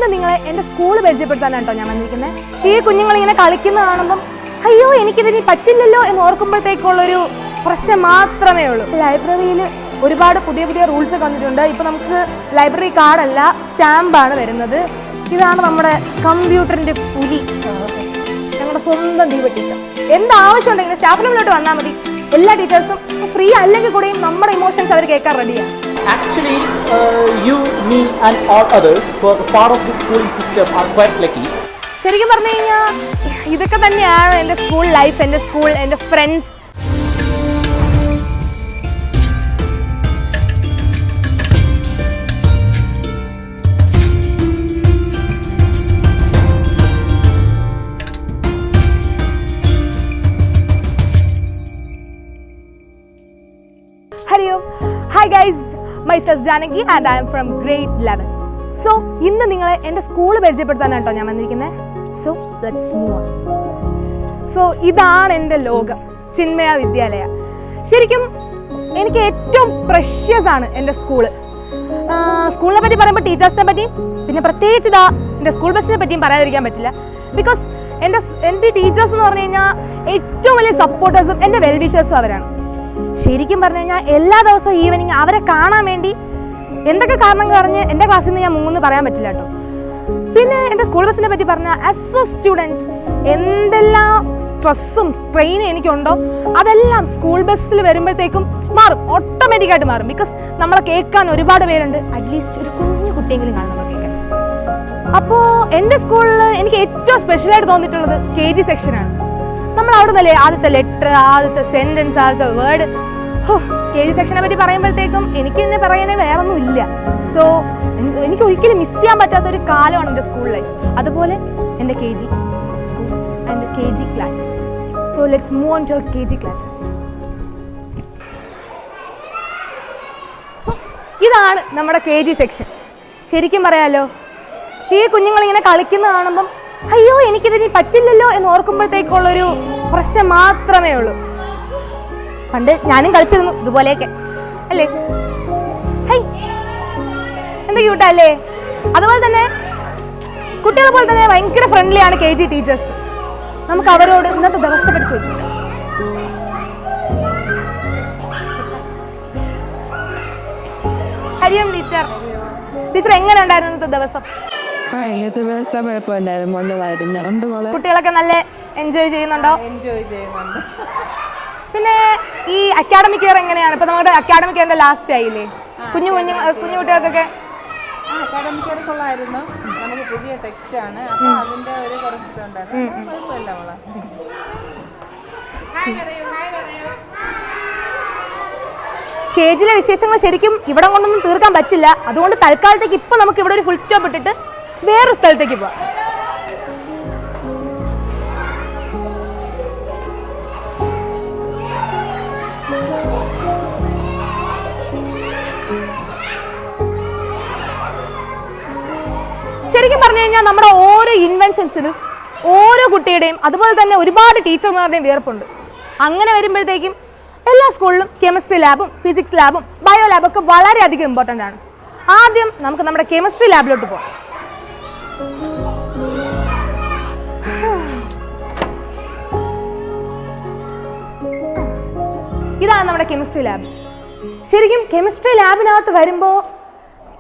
ഇന്ന് നിങ്ങളെ എൻ്റെ സ്കൂൾ പരിചയപ്പെടുത്താനാണ് കേട്ടോ ഞാൻ വന്നിരിക്കുന്നത്. ഈ കുഞ്ഞുങ്ങൾ ഇങ്ങനെ കളിക്കുന്ന കാണുമ്പം അയ്യോ എനിക്കിതിന് പറ്റില്ലല്ലോ എന്ന് ഓർക്കുമ്പോഴത്തേക്കുള്ളൊരു പ്രശ്നം മാത്രമേ ഉള്ളൂ. ലൈബ്രറിയിൽ ഒരുപാട് പുതിയ പുതിയ റൂൾസ് ഒക്കെ വന്നിട്ടുണ്ട്. ഇപ്പോൾ നമുക്ക് ലൈബ്രറി കാർഡല്ല സ്റ്റാമ്പാണ് വരുന്നത്. ഇതാണ് നമ്മുടെ കമ്പ്യൂട്ടറിൻ്റെ പുലി, ഞങ്ങളുടെ സ്വന്തം ദീപ ടീച്ചർ. എന്താവശ്യം ഉണ്ടെങ്കിലും സ്റ്റാഫ് റൂമിലോട്ട് വന്നാൽ മതി. എല്ലാ ടീച്ചേഴ്സും ഫ്രീ അല്ലെങ്കിൽ കൂടെയും നമ്മുടെ ഇമോഷൻസ് അവർ കേൾക്കാൻ റെഡിയാണ്. Actually, you, me and all others who are part of the schooling system are quite lucky. ശരിക്കും പറഞ്ഞു കഴിഞ്ഞാൽ ഇതൊക്കെ തന്നെയാണ് എൻ്റെ സ്കൂൾ ലൈഫ്, എൻ്റെ സ്കൂൾ, എൻ്റെ ഫ്രണ്ട്സ്. ഹരിയോ, hi guys, myself Janaki and I am from grade 11. So ഇന്ന് നിങ്ങളെ എൻ്റെ സ്കൂൾ പരിചയപ്പെടുത്താനാണ് കേട്ടോ ഞാൻ വന്നിരിക്കുന്നത്. So let's move on. So ഇതാണ് എൻ്റെ ലോകം, ചിന്മയ വിദ്യാലയ. ശരിക്കും എനിക്ക് ഏറ്റവും പ്രഷ്യസ് ആണ് എൻ്റെ സ്കൂള്. സ്കൂളിനെ പറ്റി പറയുമ്പോൾ ടീച്ചേഴ്സിനെ പറ്റിയും പിന്നെ പ്രത്യേകിച്ച് ഇതാ എൻ്റെ സ്കൂൾ ബസ്സിനെ പറ്റിയും പറയാതിരിക്കാൻ പറ്റില്ല. ബിക്കോസ് എൻ്റെ ടീച്ചേഴ്സ് എന്ന് പറഞ്ഞു കഴിഞ്ഞാൽ ഏറ്റവും വലിയ സപ്പോർട്ടേഴ്സും എൻ്റെ വെൽവിഷേഴ്സും അവരാണ്. ശരിക്കും പറഞ്ഞു കഴിഞ്ഞാൽ എല്ലാ ദിവസവും ഈവനിങ് അവരെ കാണാൻ വേണ്ടി എന്തൊക്കെ കാരണം പറഞ്ഞ് എൻ്റെ ക്ലാസ്സിൽ നിന്ന് ഞാൻ മുങ്ങുന്ന് പറയാൻ പറ്റില്ല കേട്ടോ. പിന്നെ എൻ്റെ സ്കൂൾ ബസ്സിനെ പറ്റി പറഞ്ഞാൽ ആസ് എ സ്റ്റുഡൻറ്റ് എന്തെല്ലാം സ്ട്രെസ്സും സ്ട്രെയിനും എനിക്കുണ്ടോ അതെല്ലാം സ്കൂൾ ബസ്സിൽ വരുമ്പോഴത്തേക്കും മാറും, ഓട്ടോമാറ്റിക്കായിട്ട് മാറും. ബിക്കോസ് നമ്മളെ കേൾക്കാൻ ഒരുപാട് പേരുണ്ട്, അറ്റ്ലീസ്റ്റ് ഒരു കുഞ്ഞു കുട്ടിയെങ്കിലും കാണണം നമ്മൾ കേൾക്കാൻ. അപ്പോൾ എൻ്റെ സ്കൂളിൽ എനിക്ക് ഏറ്റവും സ്പെഷ്യലായിട്ട് തോന്നിയിട്ടുള്ളത് KG സെക്ഷനാണ്. നമ്മൾ അവിടെ നിന്നല്ലേ ആദ്യത്തെ ലെറ്റർ, ആദ്യത്തെ സെൻറ്റൻസ്, ആദ്യത്തെ വേർഡ്. KG സെക്ഷനെ പറ്റി പറയുമ്പോഴത്തേക്കും എനിക്ക് തന്നെ പറയാനേ വേറൊന്നും ഇല്ല. സോ എനിക്ക് ഒരിക്കലും മിസ് ചെയ്യാൻ പറ്റാത്തൊരു കാലമാണ് എൻ്റെ സ്കൂൾ ലൈഫ്. അതുപോലെ എൻ്റെ KG school and KG classes. So let's move on to KG classes. So ഇതാണ് നമ്മുടെ KG സെക്ഷൻ. ശരിക്കും പറയാലോ, ഈ കുഞ്ഞുങ്ങളിങ്ങനെ കളിക്കുന്ന കാണുമ്പം അയ്യോ എനിക്കിതിന് പറ്റില്ലല്ലോ എന്ന് ഓർക്കുമ്പോഴത്തേക്കുള്ളൊരു പ്രശ്നം മാത്രമേ ഉള്ളൂ. പണ്ട് ഞാനും കളിച്ചിരുന്നു ഇതുപോലെയൊക്കെ അല്ലേ. ഹൈ എന്താ ക്യൂട്ടല്ലേ. അതുപോലെ തന്നെ കുട്ടികളെ പോലെ തന്നെ ഭയങ്കര ഫ്രണ്ട്ലിയാണ് KG ടീച്ചേഴ്സ്. നമുക്ക് അവരോട് ഇന്നത്തെ ദിവസത്തെ പറ്റി ചോദിച്ചു. ഹരിയം ടീച്ചർ, ടീച്ചർ എങ്ങനെ ഉണ്ടായിരുന്നു ഇന്നത്തെ ദിവസം? കുട്ടികളൊക്കെ നല്ല എൻജോയ് ചെയ്യുന്നുണ്ടോ? എൻജോയ് ചെയ്യുന്നുണ്ട്. പിന്നെ ഈ അക്കാഡമിക് ഇയർ എങ്ങനെയാണ്? ഇപ്പൊ നമ്മുടെ അക്കാഡമിക് ഇയറിന്റെ ലാസ്റ്റ് ആയില്ലേ? കുഞ്ഞു കുട്ടികൾക്കൊക്കെ അക്കാഡമിക് ഇയർ കൊള്ളായിരുന്നു. നമുക്ക് പുതിയ ടെക്സ്റ്റ് ആണ്, അപ്പൊ അതിന്റെ ഒരു കുറച്ച് ഇതുണ്ടായിരുന്നു. കുഴപ്പമില്ല മോളെ. KGയിലെ വിശേഷങ്ങൾ ശരിക്കും ഇവിടെ കൊണ്ടൊന്നും തീർക്കാൻ പറ്റില്ല. അതുകൊണ്ട് തൽക്കാലത്തേക്ക് ഇപ്പൊ നമുക്ക് ഇവിടെ ഒരു ഫുൾ സ്റ്റോപ്പ് ഇട്ടിട്ട് വേറൊരു സ്ഥലത്തേക്ക് പോവാം. ശരിക്കും പറഞ്ഞു കഴിഞ്ഞാൽ നമ്മുടെ ഓരോ ഇൻവെൻഷൻസിനും ഓരോ കുട്ടിയുടെയും അതുപോലെ തന്നെ ഒരുപാട് ടീച്ചർമാരുടെയും വിയർപ്പുണ്ട്. അങ്ങനെ വരുമ്പോഴത്തേക്കും എല്ലാ സ്കൂളിലും കെമിസ്ട്രി ലാബും ഫിസിക്സ് ലാബും ബയോ ലാബും ഒക്കെ വളരെയധികം ഇമ്പോർട്ടൻ്റ് ആണ്. ആദ്യം നമുക്ക് നമ്മുടെ കെമിസ്ട്രി ലാബിലോട്ട് പോകാം. ഇതാണ് നമ്മുടെ കെമിസ്ട്രി ലാബ്. ശരിക്കും കെമിസ്ട്രി ലാബിനകത്ത് വരുമ്പോൾ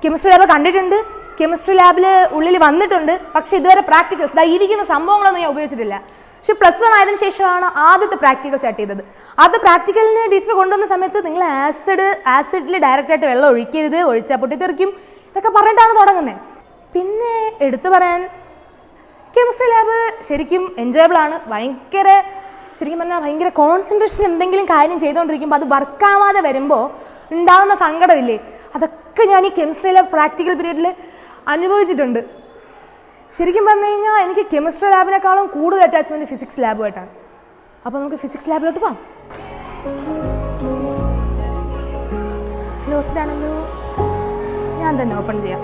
കെമിസ്ട്രി ലാബ് കണ്ടിട്ടുണ്ട്, കെമിസ്ട്രി ലാബിൽ ഉള്ളിൽ വന്നിട്ടുണ്ട്. പക്ഷെ ഇതുവരെ പ്രാക്ടിക്കൽസ് ഇരിക്കുന്ന സംഭവങ്ങളൊന്നും ഞാൻ ഉപയോഗിച്ചിട്ടില്ല. പക്ഷെ +1 ആയതിനു ശേഷമാണ് ആദ്യത്തെ പ്രാക്ടിക്കൽ സ്റ്റാർട്ട് ചെയ്തത്. ആദ്യത്തെ പ്രാക്ടിക്കലിന് ടീച്ചർ കൊണ്ടുവന്ന സമയത്ത് നിങ്ങൾ ആസിഡിൽ ഡയറക്റ്റായിട്ട് വെള്ളം ഒഴിക്കരുത്, ഒഴിച്ചാൽ പൊട്ടിത്തെറിക്കും, ഇതൊക്കെ പറഞ്ഞിട്ടാണ് തുടങ്ങുന്നത്. പിന്നെ എടുത്തു പറയാൻ കെമിസ്ട്രി ലാബ് ശരിക്കും എൻജോയബിൾ ആണ്. ശരിക്കും പറഞ്ഞാൽ ഭയങ്കര കോൺസെൻട്രേഷൻ എന്തെങ്കിലും കാര്യം ചെയ്തുകൊണ്ടിരിക്കുമ്പോൾ അത് വർക്കാവാതെ വരുമ്പോൾ ഉണ്ടാകുന്ന സങ്കടമില്ലേ, അതൊക്കെ ഞാൻ ഈ കെമിസ്ട്രി ലാബ് പ്രാക്ടിക്കൽ പീരീഡിൽ അനുഭവിച്ചിട്ടുണ്ട്. ശരിക്കും പറഞ്ഞു കഴിഞ്ഞാൽ എനിക്ക് കെമിസ്ട്രി ലാബിനേക്കാളും കൂടുതൽ അറ്റാച്ച്മെൻറ്റ് ഫിസിക്സ് ലാബുമായിട്ടാണ്. അപ്പോൾ നമുക്ക് ഫിസിക്സ് ലാബിലോട്ട് പോകാം. ക്ലോസ്ഡ് ആണല്ലോ, ഞാൻ തന്നെ ഓപ്പൺ ചെയ്യാം.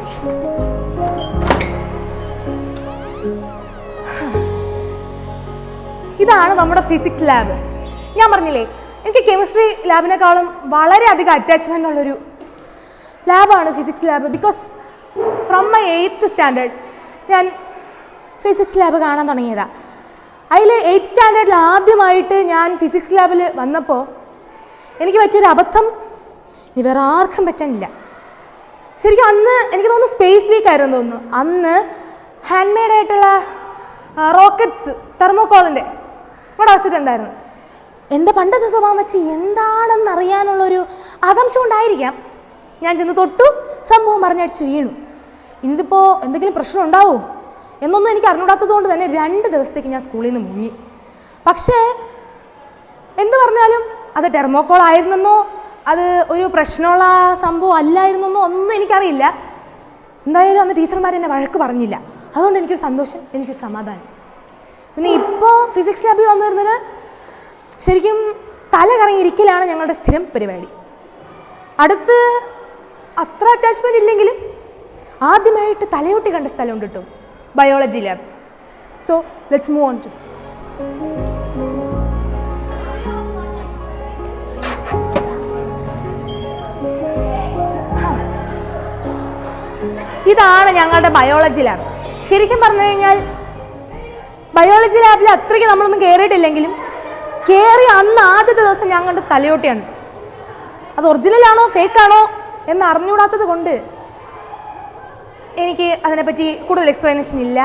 ഇതാണ് നമ്മുടെ ഫിസിക്സ് ലാബ്. ഞാൻ പറഞ്ഞില്ലേ എനിക്ക് കെമിസ്ട്രി ലാബിനേക്കാളും വളരെയധികം അറ്റാച്ച്മെൻ്റ് ഉള്ളൊരു ലാബാണ് physics lab. Because from my 8th standard ഞാൻ ഫിസിക്സ് ലാബ് കാണാൻ തുടങ്ങിയതാണ്. അതിൽ 8th സ്റ്റാൻഡേർഡിൽ ആദ്യമായിട്ട് ഞാൻ ഫിസിക്സ് ലാബിൽ വന്നപ്പോൾ എനിക്ക് പറ്റിയൊരു അബദ്ധം ഇനി വേറെ ആർക്കും പറ്റാനില്ല. ശരിക്കും അന്ന് എനിക്ക് തോന്നുന്നു സ്പേസ് വീക്ക് ആയിരുന്നു തോന്നുന്നു. അന്ന് ഹാൻഡ് മെയ്ഡായിട്ടുള്ള റോക്കറ്റ്സ് തെർമോക്കോളിൻ്റെ ഇവിടെ വച്ചിട്ടുണ്ടായിരുന്നു. എൻ്റെ പണ്ടത്തെ സ്വഭാവം വെച്ച് എന്താണെന്ന് അറിയാനുള്ളൊരു ആകാംക്ഷ കൊണ്ടായിരിക്കാം ഞാൻ ചെന്ന് തൊട്ടു, സംഭവം പറഞ്ഞടിച്ച് വീണു. ഇന്നിപ്പോൾ എന്തെങ്കിലും പ്രശ്നം ഉണ്ടാവുമോ എന്നൊന്നും എനിക്ക് അറിഞ്ഞൂടാത്തത് കൊണ്ട് തന്നെ 2 ദിവസത്തേക്ക് ഞാൻ സ്കൂളിൽ നിന്ന് മുങ്ങി. പക്ഷേ എന്ത് പറഞ്ഞാലും അത് ടെർമോക്കോൾ ആയിരുന്നെന്നോ അത് ഒരു പ്രശ്നമുള്ള സംഭവം അല്ലായിരുന്നെന്നോ ഒന്നും എനിക്കറിയില്ല. എന്തായാലും അന്ന് ടീച്ചർമാർ എന്നെ വഴക്ക് പറഞ്ഞില്ല. അതുകൊണ്ട് എനിക്കൊരു സന്തോഷം, എനിക്കൊരു സമാധാനം. പിന്നെ ഇപ്പോൾ ഫിസിക്സ് ലാബിൽ വന്നു വരുന്നത് ശരിക്കും തല കറങ്ങിയിരിക്കലാണ് ഞങ്ങളുടെ സ്ഥിരം പരിപാടി. അടുത്ത് അത്ര അറ്റാച്ച്മെൻറ്റ് ഇല്ലെങ്കിലും ആദ്യമായിട്ട് തലയോട്ടി കണ്ട സ്ഥലമുണ്ട് കേട്ടോ, biology lab. So let's move on to ഇതാണ് ഞങ്ങളുടെ ബയോളജി ലാബ്. ശരിക്കും പറഞ്ഞു കഴിഞ്ഞാൽ ബയോളജി ലാബിൽ അത്രയ്ക്ക് നമ്മളൊന്നും കയറിയിട്ടില്ലെങ്കിലും കയറി അന്ന് ആദ്യത്തെ ദിവസം ഞാൻ കണ്ട തലയോട്ടിയാണ്. അത് ഒറിജിനലാണോ ഫേക്കാണോ എന്ന് അറിഞ്ഞുകൂടാത്തത് കൊണ്ട് എനിക്ക് അതിനെപ്പറ്റി കൂടുതൽ എക്സ്പ്ലനേഷൻ ഇല്ല.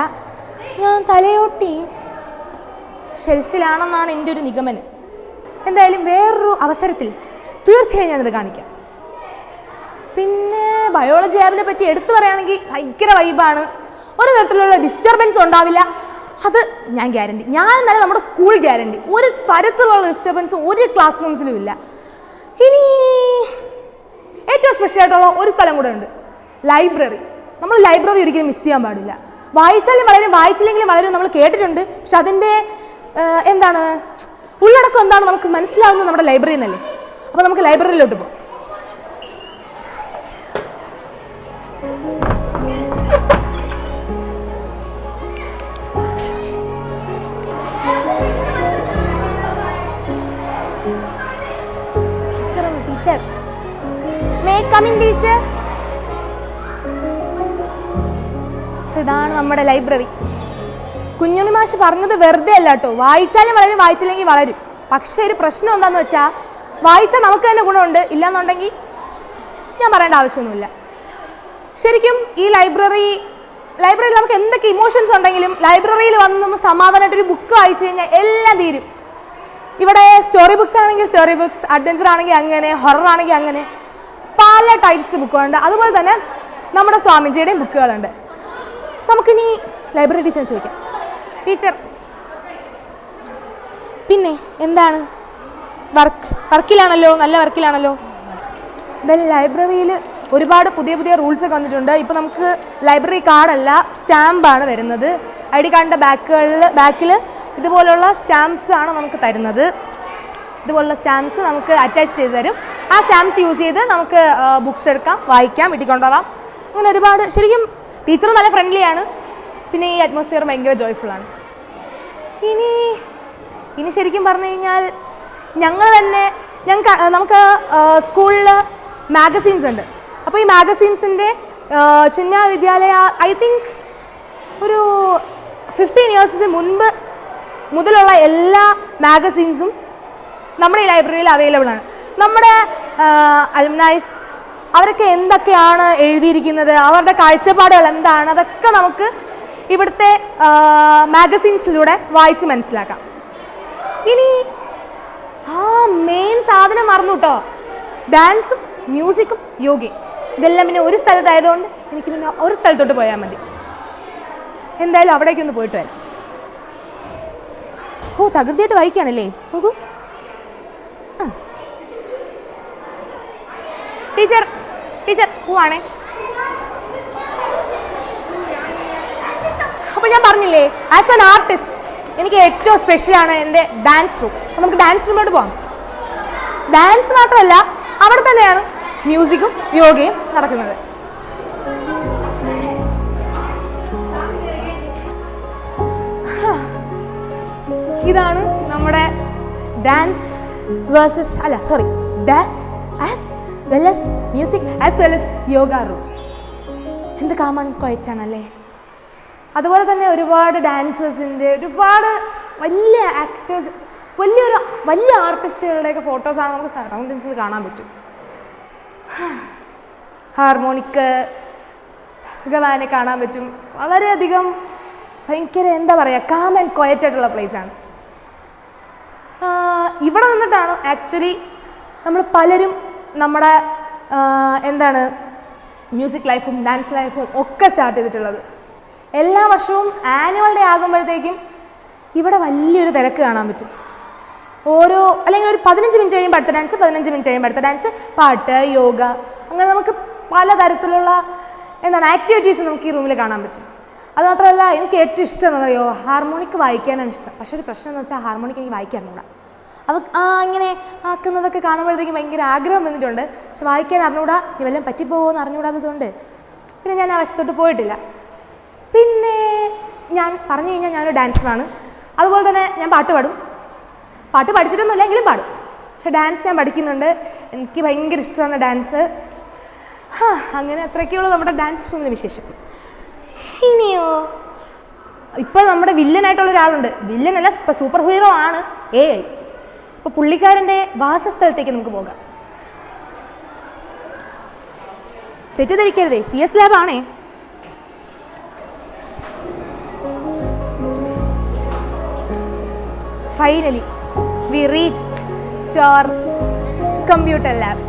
ഞാൻ തലയോട്ടി ഷെൽഫിലാണെന്നാണ് എൻ്റെ ഒരു നിഗമനം. എന്തായാലും വേറൊരു അവസരത്തിൽ തീർച്ചയായും ഞാനിത് കാണിക്കാം. പിന്നെ ബയോളജി ലാബിനെ പറ്റി എടുത്തു പറയുകയാണെങ്കിൽ ഭയങ്കര വൈബാണ്. ഒരു തരത്തിലുള്ള ഡിസ്റ്റർബൻസ് ഉണ്ടാവില്ല, അത് ഞാൻ ഗ്യാരണ്ടി. ഞാൻ എന്നാലും നമ്മുടെ സ്കൂൾ ഗ്യാരണ്ടി. ഒരു തരത്തിലുള്ള ഡിസ്റ്റർബൻസും ഒരു ക്ലാസ് റൂംസിലും ഇല്ല. ഇനി ഏറ്റവും സ്പെഷ്യലായിട്ടുള്ള ഒരു സ്ഥലം കൂടെ ഉണ്ട്, ലൈബ്രറി. നമ്മൾ ലൈബ്രറി ഒരിക്കലും മിസ് ചെയ്യാൻ പാടില്ല. വായിച്ചാലും വളരും വായിച്ചില്ലെങ്കിലും വളരും നമ്മൾ കേട്ടിട്ടുണ്ട്. പക്ഷെ അതിൻ്റെ എന്താണ് ഉള്ളടക്കം എന്താണ് നമുക്ക് മനസ്സിലാവുന്നത് നമ്മുടെ ലൈബ്രറിയിൽ നിന്നല്ലേ. അപ്പോൾ നമുക്ക് ലൈബ്രറിയിലോട്ട് പോകാം. Teacher may coming teacher. ഇതാണ് നമ്മുടെ ലൈബ്രറി. കുഞ്ഞുണ്ണി മാഷ് പറഞ്ഞത് വെറുതെ അല്ല കേട്ടോ. വായിച്ചാലും വളരും വായിച്ചില്ലെങ്കിൽ വളരും. പക്ഷെ ഒരു പ്രശ്നം എന്താണെന്ന് വെച്ചാൽ വായിച്ചാൽ നമുക്ക് തന്നെ ഗുണമുണ്ട്, ഇല്ലയെന്നുണ്ടെങ്കിൽ ഞാൻ പറയേണ്ട ആവശ്യമൊന്നുമില്ല. ശരിക്കും ഈ ലൈബ്രറിയിൽ നമുക്ക് എന്തൊക്കെ ഇമോഷൻസ് ഉണ്ടെങ്കിലും ലൈബ്രറിയിൽ വന്നൊന്ന് സമാധാനമായിട്ടൊരു ബുക്ക് വായിച്ചു കഴിഞ്ഞാൽ എല്ലാം തീരും. ഇവിടെ സ്റ്റോറി ബുക്സ് ആണെങ്കിൽ സ്റ്റോറി ബുക്സ്, അഡ്വഞ്ചർ ആണെങ്കിൽ അങ്ങനെ, ഹൊറർ ആണെങ്കിൽ അങ്ങനെ പല ടൈപ്സ് ബുക്കുകളുണ്ട്. അതുപോലെ തന്നെ നമ്മുടെ സ്വാമിജിയുടെയും ബുക്കുകളുണ്ട്. നമുക്കിനി ലൈബ്രറി ടീച്ചറിനെ ചോദിക്കാം. ടീച്ചർ പിന്നെ എന്താണ് വർക്കിലാണല്ലോ, നല്ല വർക്കിലാണല്ലോ. എന്തായാലും ലൈബ്രറിയിൽ ഒരുപാട് പുതിയ പുതിയ റൂൾസൊക്കെ വന്നിട്ടുണ്ട്. ഇപ്പോൾ നമുക്ക് ലൈബ്രറി കാർഡല്ല സ്റ്റാമ്പാണ് വരുന്നത്. ID കാർഡിൻ്റെ ബാക്കിൽ ഇതുപോലുള്ള സ്റ്റാമ്പ്സ് ആണ് നമുക്ക് തരുന്നത്. ഇതുപോലുള്ള സ്റ്റാമ്പ്സ് നമുക്ക് അറ്റാച്ച് ചെയ്ത് തരും. ആ സ്റ്റാമ്പ്സ് യൂസ് ചെയ്ത് നമുക്ക് ബുക്സ് എടുക്കാം, വായിക്കാം, വീട്ടിൽ കൊണ്ടുപോകാം. അങ്ങനെ ഒരുപാട്. ശരിക്കും ടീച്ചർ നല്ല ഫ്രണ്ട്ലിയാണ്. പിന്നെ ഈ അറ്റ്മോസ്ഫിയർ ഭയങ്കര ജോയ്ഫുള്ളാണ്. ഇനി ശരിക്കും പറഞ്ഞു കഴിഞ്ഞാൽ നമുക്ക് സ്കൂളിൽ മാഗസീൻസ് ഉണ്ട്. അപ്പോൾ ഈ മാഗസീൻസിൻ്റെ ചിന്മയ വിദ്യാലയ ഐ തിങ്ക് ഒരു 15 ഇയേഴ്സിന് മുൻപ് മുതലുള്ള എല്ലാ മാഗസീൻസും നമ്മുടെ ഈ ലൈബ്രറിയിൽ അവൈലബിൾ ആണ്. നമ്മുടെ അലുമിനൈസ് അവരൊക്കെ എന്തൊക്കെയാണ് എഴുതിയിരിക്കുന്നത്, അവരുടെ കാഴ്ചപ്പാടുകൾ എന്താണ്, അതൊക്കെ നമുക്ക് ഇവിടുത്തെ മാഗസീൻസിലൂടെ വായിച്ച് മനസ്സിലാക്കാം. ഇനി മെയിൻ സാധനം മറന്നു കേട്ടോ, ഡാൻസും മ്യൂസിക്കും യോഗയും. ഇതെല്ലാം പിന്നെ ഒരു സ്ഥലത്തായതുകൊണ്ട് എനിക്ക് പിന്നെ ഒരു സ്ഥലത്തോട്ട് പോയാൽ മതി. എന്തായാലും അവിടേക്കൊന്ന് പോയിട്ട് വരാം. തകൃതിയായിട്ട് വായിക്കുകയാണല്ലേ. നോക്കൂ. ടീച്ചർ പോവാണേ. അപ്പോൾ ഞാൻ പറഞ്ഞില്ലേ, ആസ് ആൻ ആർട്ടിസ്റ്റ് എനിക്ക് ഏറ്റവും സ്പെഷ്യലാണ് എൻ്റെ ഡാൻസ് റൂം. അപ്പോൾ നമുക്ക് ഡാൻസ് റൂമിലോട്ട് പോകാം. ഡാൻസ് മാത്രമല്ല, അവിടെ തന്നെയാണ് മ്യൂസിക്കും യോഗയും നടക്കുന്നത്. ഇതാണ് നമ്മുടെ dance as well as music as well as yoga room. എന്ത് കാമൺ ക്വയറ്റാണല്ലേ. അതുപോലെ തന്നെ ഒരുപാട് ഡാൻസേഴ്സിൻ്റെ, ഒരുപാട് വലിയ ആക്ടേഴ്സ്, വലിയ ആർട്ടിസ്റ്റുകളുടെയൊക്കെ ഫോട്ടോസാണ് നമുക്ക് സറൗണ്ടിങ്സിൽ കാണാൻ പറ്റും. ഹാർമോണിക്ക് ഗവാനെ കാണാൻ പറ്റും. വളരെയധികം ഭയങ്കര എന്താ പറയുക, കാം ആൻഡ് ക്വയറ്റ് ആയിട്ടുള്ള പ്ലേസാണ്. ഇവിടെ നിന്നിട്ടാണ് ആക്ച്വലി നമ്മൾ പലരും നമ്മുടെ മ്യൂസിക് ലൈഫും ഡാൻസ് ലൈഫും ഒക്കെ സ്റ്റാർട്ട് ചെയ്തിട്ടുള്ളത്. എല്ലാ വർഷവും ആനുവൽ ഡേ ആകുമ്പോഴത്തേക്കും ഇവിടെ വലിയൊരു തിരക്ക് കാണാൻ പറ്റും. അല്ലെങ്കിൽ ഒരു 15 മിനിറ്റ് കഴിയുമ്പോൾ അടുത്ത ഡാൻസ്, 15 മിനിറ്റ് കഴിയുമ്പോൾ അടുത്ത ഡാൻസ്, പാട്ട്, യോഗ, അങ്ങനെ നമുക്ക് പലതരത്തിലുള്ള ആക്ടിവിറ്റീസ് നമുക്ക് ഈ റൂമിൽ കാണാൻ പറ്റും. അത് മാത്രമല്ല, എനിക്ക് ഏറ്റവും ഇഷ്ടം എന്താ പറയുക, ഹാർമോണിക്ക് വായിക്കാനാണ് ഇഷ്ടം. പക്ഷേ ഒരു പ്രശ്നം എന്ന് വെച്ചാൽ ഹാർമോണിക്ക് എനിക്ക് വായിക്കാറില്ല. അത് ഇങ്ങനെ ആക്കുന്നതൊക്കെ കാണുമ്പോഴത്തേക്കും ഭയങ്കര ആഗ്രഹം തന്നിട്ടുണ്ട്. പക്ഷെ വായിക്കാൻ അറിഞ്ഞൂടാ, ഇവെല്ലാം പറ്റിപ്പോകുമെന്ന് അറിഞ്ഞൂടാത്തതുകൊണ്ട് പിന്നെ ഞാൻ ആ വശത്തോട്ട് പോയിട്ടില്ല. പിന്നെ ഞാൻ പറഞ്ഞു കഴിഞ്ഞാൽ ഞാനൊരു ഡാൻസറാണ്. അതുപോലെ തന്നെ ഞാൻ പാട്ട് പാടും. പാട്ട് പഠിച്ചിട്ടൊന്നുമില്ല, എങ്കിലും പാടും. പക്ഷെ ഡാൻസ് ഞാൻ പഠിക്കുന്നുണ്ട്. എനിക്ക് ഭയങ്കര ഇഷ്ടമാണ് ഡാൻസ്. അങ്ങനെ അത്രയ്ക്കുള്ളൂ നമ്മുടെ ഡാൻസ് റൂമിലെ വിശേഷം. ഇനിയോ, ഇപ്പോൾ നമ്മുടെ വില്ലനായിട്ടുള്ള ഒരാളുണ്ട്. വില്ലനല്ല, സൂപ്പർ ഹീറോ ആണ് AI. അപ്പോൾ പുള്ളിക്കാരൻ്റെ വാസസ്ഥലത്തേക്ക് നമുക്ക് പോകാം. തെറ്റിദ്ധരിക്കരുതേ, CS ലാബ് ആണേ. Finally, we reached to our computer lab.